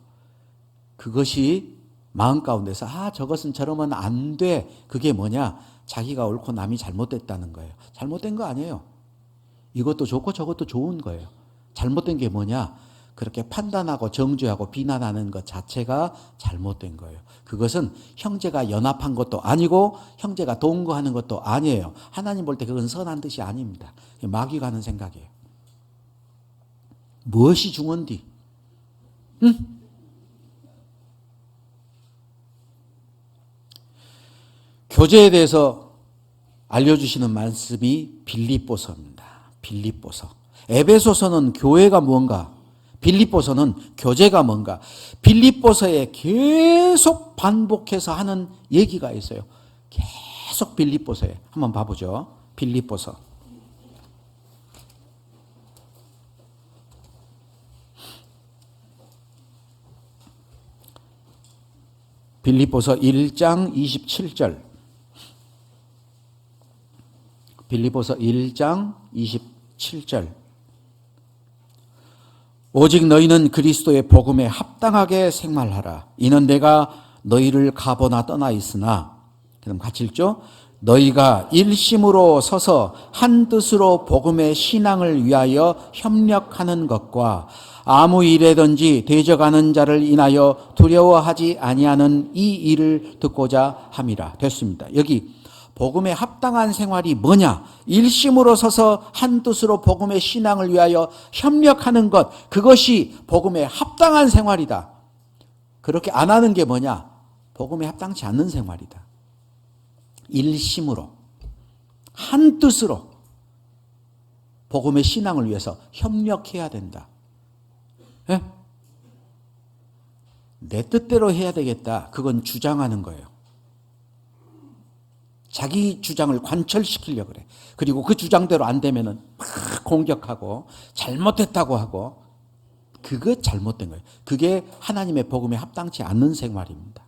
그것이 마음 가운데서 저것은 저러면 안 돼. 그게 뭐냐? 자기가 옳고 남이 잘못됐다는 거예요. 잘못된 거 아니에요. 이것도 좋고 저것도 좋은 거예요. 잘못된 게 뭐냐? 그렇게 판단하고 정죄하고 비난하는 것 자체가 잘못된 거예요. 그것은 형제가 연합한 것도 아니고 형제가 동거하는 것도 아니에요. 하나님 볼 때 그건 선한 뜻이 아닙니다. 마귀가 하는 생각이에요. 무엇이 중헌디? 응? 교제에 대해서 알려주시는 말씀이 빌립보서입니다. 빌립보서. 에베소서는 교회가 뭔가, 빌립보서는 교제가 뭔가. 빌립보서에 계속 반복해서 하는 얘기가 있어요. 계속 빌립보서에. 한번 봐보죠. 빌립보서. 빌립보서 1장 27절. 빌립보서 1장 27절. 오직 너희는 그리스도의 복음에 합당하게 생활하라. 이는 내가 너희를 가보나 떠나 있으나 그럼 같이 읽죠. 너희가 일심으로 서서 한 뜻으로 복음의 신앙을 위하여 협력하는 것과 아무 일에든지 대적하는 자를 인하여 두려워하지 아니하는 이 일을 듣고자 함이라. 됐습니다. 여기 복음에 합당한 생활이 뭐냐? 일심으로 서서 한 뜻으로 복음의 신앙을 위하여 협력하는 것, 그것이 복음에 합당한 생활이다. 그렇게 안 하는 게 뭐냐? 복음에 합당치 않는 생활이다. 일심으로 한 뜻으로 복음의 신앙을 위해서 협력해야 된다. 예? 내 뜻대로 해야 되겠다. 그건 주장하는 거예요. 자기 주장을 관철시키려고 그래. 그리고 그 주장대로 안 되면은 막 공격하고 잘못했다고 하고, 그거 잘못된 거예요. 그게 하나님의 복음에 합당치 않는 생활입니다.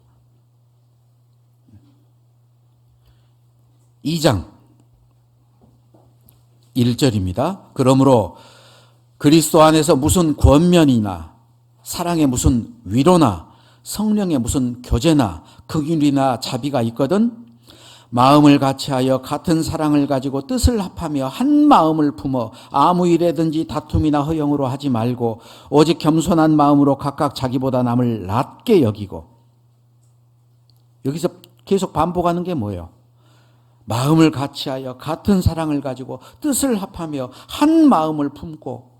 2장 1절입니다. 그러므로 그리스도 안에서 무슨 권면이나 사랑의 무슨 위로나 성령의 무슨 교제나 긍휼이나 자비가 있거든 마음을 같이하여 같은 사랑을 가지고 뜻을 합하며 한 마음을 품어 아무 일에든지 다툼이나 허영으로 하지 말고 오직 겸손한 마음으로 각각 자기보다 남을 낮게 여기고. 여기서 계속 반복하는 게 뭐예요? 마음을 같이하여 같은 사랑을 가지고 뜻을 합하며 한 마음을 품고.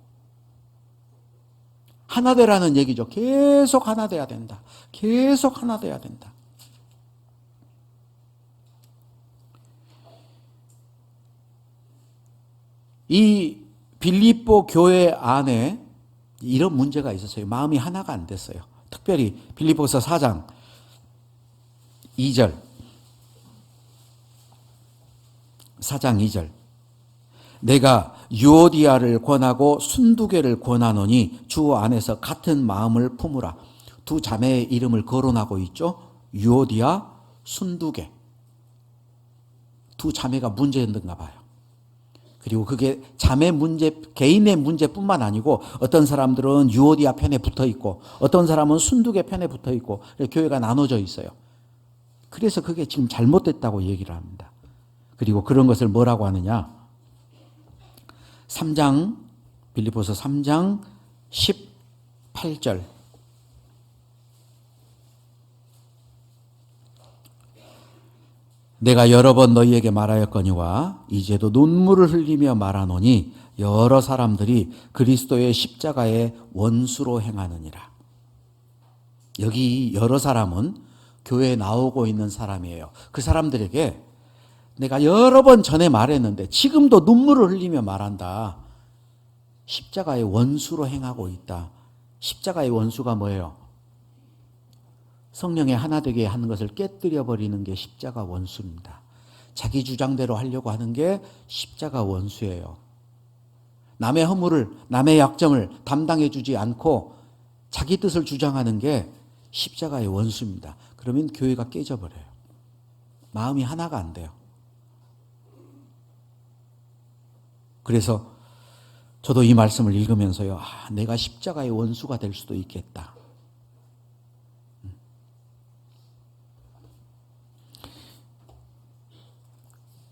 하나 되라는 얘기죠. 계속 하나 돼야 된다. 계속 하나 돼야 된다. 이 빌립보 교회 안에 이런 문제가 있었어요. 마음이 하나가 안 됐어요. 특별히 빌립보서 4장 2절. 4장 2절. 내가 유오디아를 권하고 순두개를 권하노니 주 안에서 같은 마음을 품으라. 두 자매의 이름을 거론하고 있죠. 유오디아, 순두개. 두 자매가 문제였는가 봐요. 그리고 그게 자매 문제, 개인의 문제뿐만 아니고 어떤 사람들은 유오디아 편에 붙어 있고 어떤 사람은 순두개 편에 붙어 있고 교회가 나눠져 있어요. 그래서 그게 지금 잘못됐다고 얘기를 합니다. 그리고 그런 것을 뭐라고 하느냐? 3장, 빌립보서 3장 18절. 내가 여러 번 너희에게 말하였거니와 이제도 눈물을 흘리며 말하노니 여러 사람들이 그리스도의 십자가의 원수로 행하느니라. 여기 여러 사람은 교회에 나오고 있는 사람이에요. 그 사람들에게 내가 여러 번 전에 말했는데 지금도 눈물을 흘리며 말한다. 십자가의 원수로 행하고 있다. 십자가의 원수가 뭐예요? 성령의 하나 되게 하는 것을 깨뜨려 버리는 게 십자가 원수입니다. 자기 주장대로 하려고 하는 게 십자가 원수예요. 남의 허물을, 남의 약점을 담당해 주지 않고 자기 뜻을 주장하는 게 십자가의 원수입니다. 그러면 교회가 깨져버려요. 마음이 하나가 안 돼요. 그래서 저도 이 말씀을 읽으면서요, 내가 십자가의 원수가 될 수도 있겠다.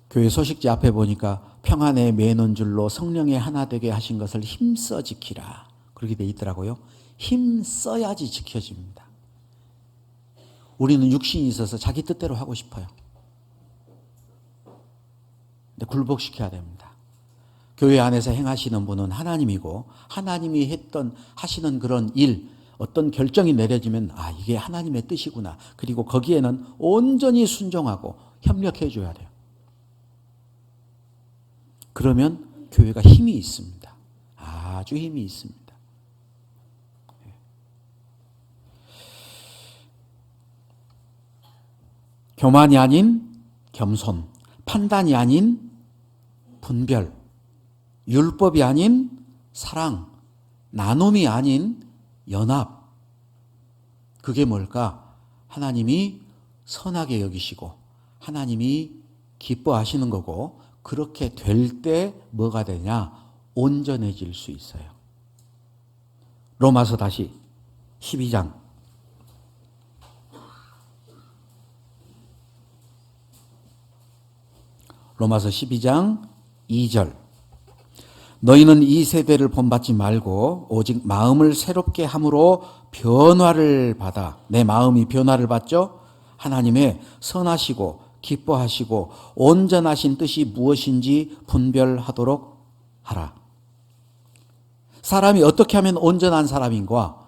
교회 소식지 앞에 보니까 평안에 매는 줄로 성령의 하나 되게 하신 것을 힘써 지키라. 그렇게 돼 있더라고요. 힘써야지 지켜집니다. 우리는 육신이 있어서 자기 뜻대로 하고 싶어요. 근데 굴복시켜야 됩니다. 교회 안에서 행하시는 분은 하나님이고 하나님이 하시는 그런 일, 어떤 결정이 내려지면 이게 하나님의 뜻이구나. 그리고 거기에는 온전히 순종하고 협력해 줘야 돼요. 그러면 교회가 힘이 있습니다. 아주 힘이 있습니다. 교만이 아닌 겸손, 판단이 아닌 분별, 율법이 아닌 사랑, 나눔이 아닌 연합. 그게 뭘까? 하나님이 선하게 여기시고 하나님이 기뻐하시는 거고, 그렇게 될 때 뭐가 되냐? 온전해질 수 있어요. 로마서 다시 12장 로마서 12장 2절. 너희는 이 세대를 본받지 말고 오직 마음을 새롭게 함으로 변화를 받아. 내 마음이 변화를 받죠? 하나님의 선하시고 기뻐하시고 온전하신 뜻이 무엇인지 분별하도록 하라. 사람이 어떻게 하면 온전한 사람인가?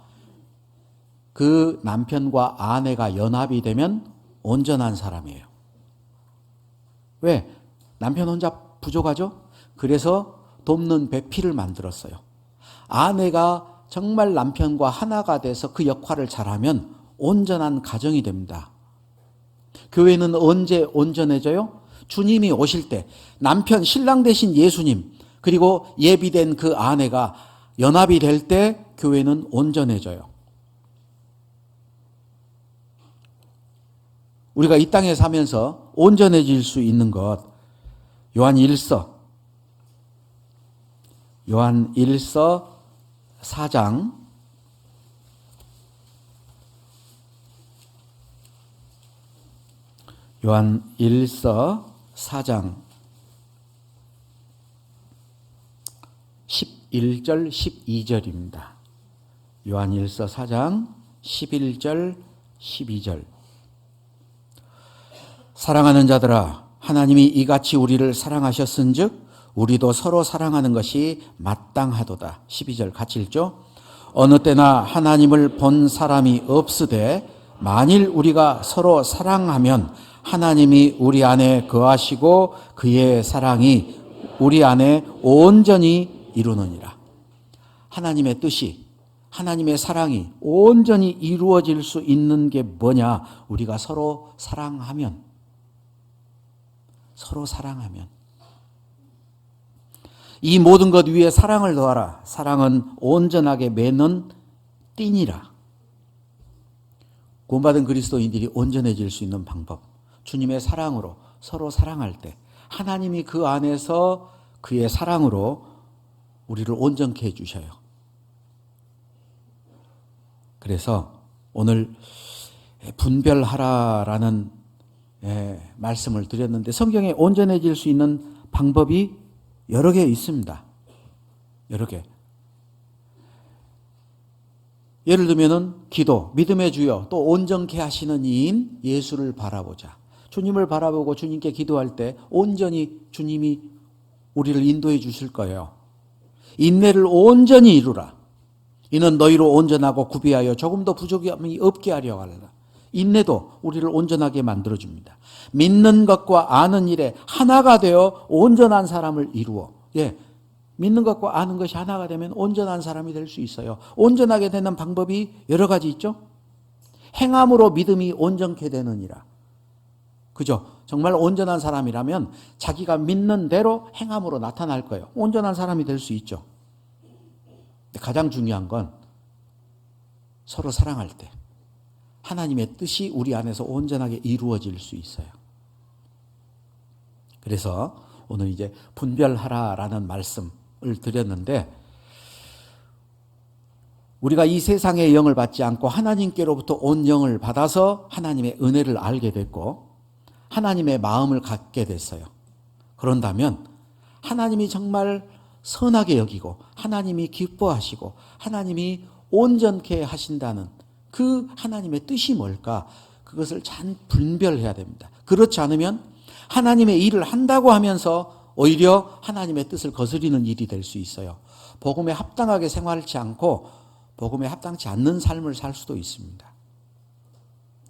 그 남편과 아내가 연합이 되면 온전한 사람이에요. 왜? 남편 혼자 부족하죠? 그래서 돕는 배필을 만들었어요. 아내가 정말 남편과 하나가 돼서 그 역할을 잘하면 온전한 가정이 됩니다. 교회는 언제 온전해져요? 주님이 오실 때 남편, 신랑 대신 예수님, 그리고 예비된 그 아내가 연합이 될 때 교회는 온전해져요. 우리가 이 땅에 사면서 온전해질 수 있는 것, 요한 1서 4장 11절 12절입니다. 요한 1서 4장 11절 12절. 사랑하는 자들아, 하나님이 이같이 우리를 사랑하셨은즉 우리도 서로 사랑하는 것이 마땅하도다. 12절 같이 읽죠. 어느 때나 하나님을 본 사람이 없으되 만일 우리가 서로 사랑하면 하나님이 우리 안에 거하시고 그의 사랑이 우리 안에 온전히 이루느니라. 하나님의 뜻이, 하나님의 사랑이 온전히 이루어질 수 있는 게 뭐냐? 우리가 서로 사랑하면. 이 모든 것 위에 사랑을 더하라. 사랑은 온전하게 맺는 띠니라. 구원받은 그리스도인들이 온전해질 수 있는 방법, 주님의 사랑으로 서로 사랑할 때 하나님이 그 안에서 그의 사랑으로 우리를 온전케 해주셔요. 그래서 오늘 분별하라라는 말씀을 드렸는데, 성경에 온전해질 수 있는 방법이 여러 개 있습니다. 여러 개. 예를 들면은 기도, 믿음의 주여, 또 온전케 하시는 이인 예수를 바라보자. 주님을 바라보고 주님께 기도할 때 온전히 주님이 우리를 인도해 주실 거예요. 인내를 온전히 이루라. 이는 너희로 온전하고 구비하여 조금도 부족함이 없게 하려 하라. 인내도 우리를 온전하게 만들어줍니다. 믿는 것과 아는 일에 하나가 되어 온전한 사람을 이루어. 믿는 것과 아는 것이 하나가 되면 온전한 사람이 될 수 있어요. 온전하게 되는 방법이 여러 가지 있죠. 행함으로 믿음이 온전케 되느니라. 그죠? 정말 온전한 사람이라면 자기가 믿는 대로 행함으로 나타날 거예요. 온전한 사람이 될 수 있죠. 가장 중요한 건 서로 사랑할 때 하나님의 뜻이 우리 안에서 온전하게 이루어질 수 있어요. 그래서 오늘 이제 분별하라라는 말씀을 드렸는데, 우리가 이 세상의 영을 받지 않고 하나님께로부터 온 영을 받아서 하나님의 은혜를 알게 됐고 하나님의 마음을 갖게 됐어요. 그런다면 하나님이 정말 선하게 여기고 하나님이 기뻐하시고 하나님이 온전케 하신다는 그 하나님의 뜻이 뭘까? 그것을 잘 분별해야 됩니다. 그렇지 않으면 하나님의 일을 한다고 하면서 오히려 하나님의 뜻을 거스리는 일이 될 수 있어요. 복음에 합당하게 생활치 않고 복음에 합당치 않는 삶을 살 수도 있습니다.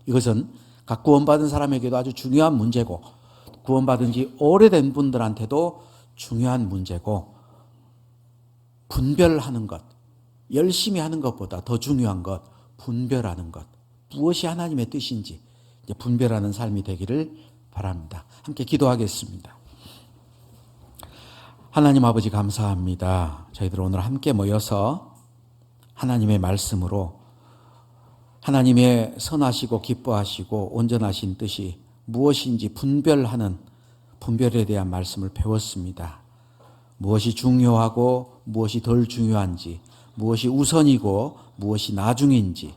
이것은 각 구원받은 사람에게도 아주 중요한 문제고, 구원받은 지 오래된 분들한테도 중요한 문제고, 분별하는 것, 열심히 하는 것보다 더 중요한 것, 분별하는 것, 무엇이 하나님의 뜻인지 분별하는 삶이 되기를 바랍니다. 함께 기도하겠습니다. 하나님 아버지 감사합니다. 저희들 오늘 함께 모여서 하나님의 말씀으로 하나님의 선하시고 기뻐하시고 온전하신 뜻이 무엇인지 분별에 대한 말씀을 배웠습니다. 무엇이 중요하고 무엇이 덜 중요한지, 무엇이 우선이고 무엇이 나중인지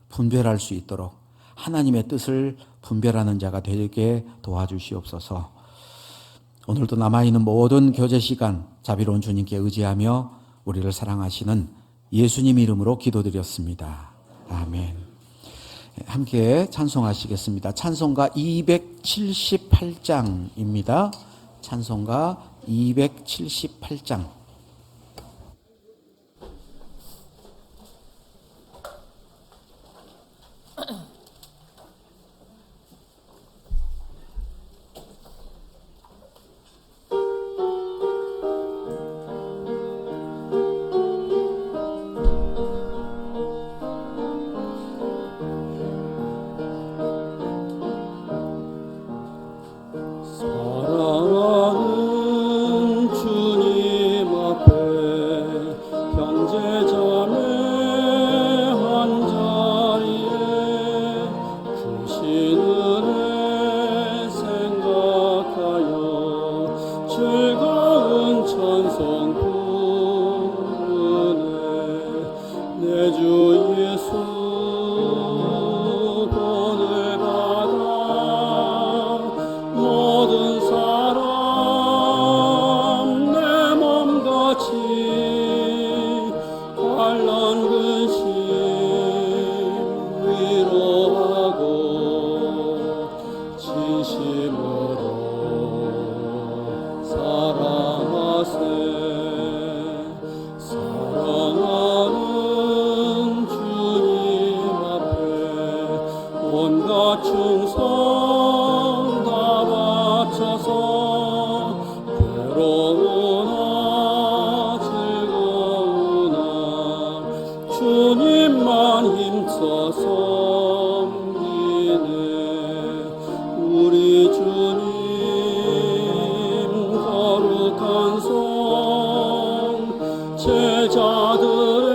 분별할 수 있도록 하나님의 뜻을 분별하는 자가 되게 도와주시옵소서. 오늘도 남아있는 모든 교제 시간 자비로운 주님께 의지하며 우리를 사랑하시는 예수님 이름으로 기도드렸습니다. 아멘. 함께 찬송하시겠습니다. 찬송가 278장입니다. 찬송가 278장. 사랑하는 주님 앞에 형제자매 한자리에 주신 은혜 생각하여 즐거운 찬송 부르네. 내 주 예수 본을 받아 모든 사람 내 몸같이 환난 근심 위로하고 진심으로 사랑하세. 사랑하는 주님 앞에 온갖 충성 다 바쳐서 괴로우나 즐거우나 주님만 힘써 섬기네. 우리 주님 거룩한 성 제자들의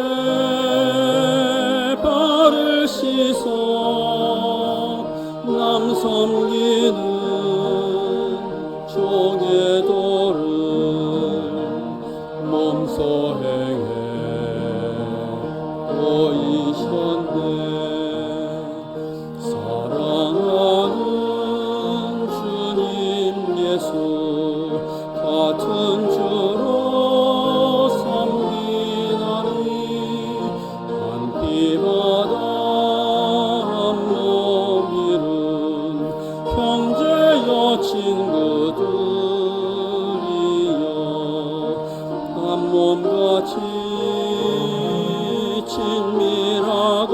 발을 씻어 남 섬기는 종의 도를 몸소 행해 보이셨네. 사랑하는 주님 예수 같은 주로 섬기나니 한 피마다 한 몸이는 형제여 친구들이여 한 몸같이 친밀하고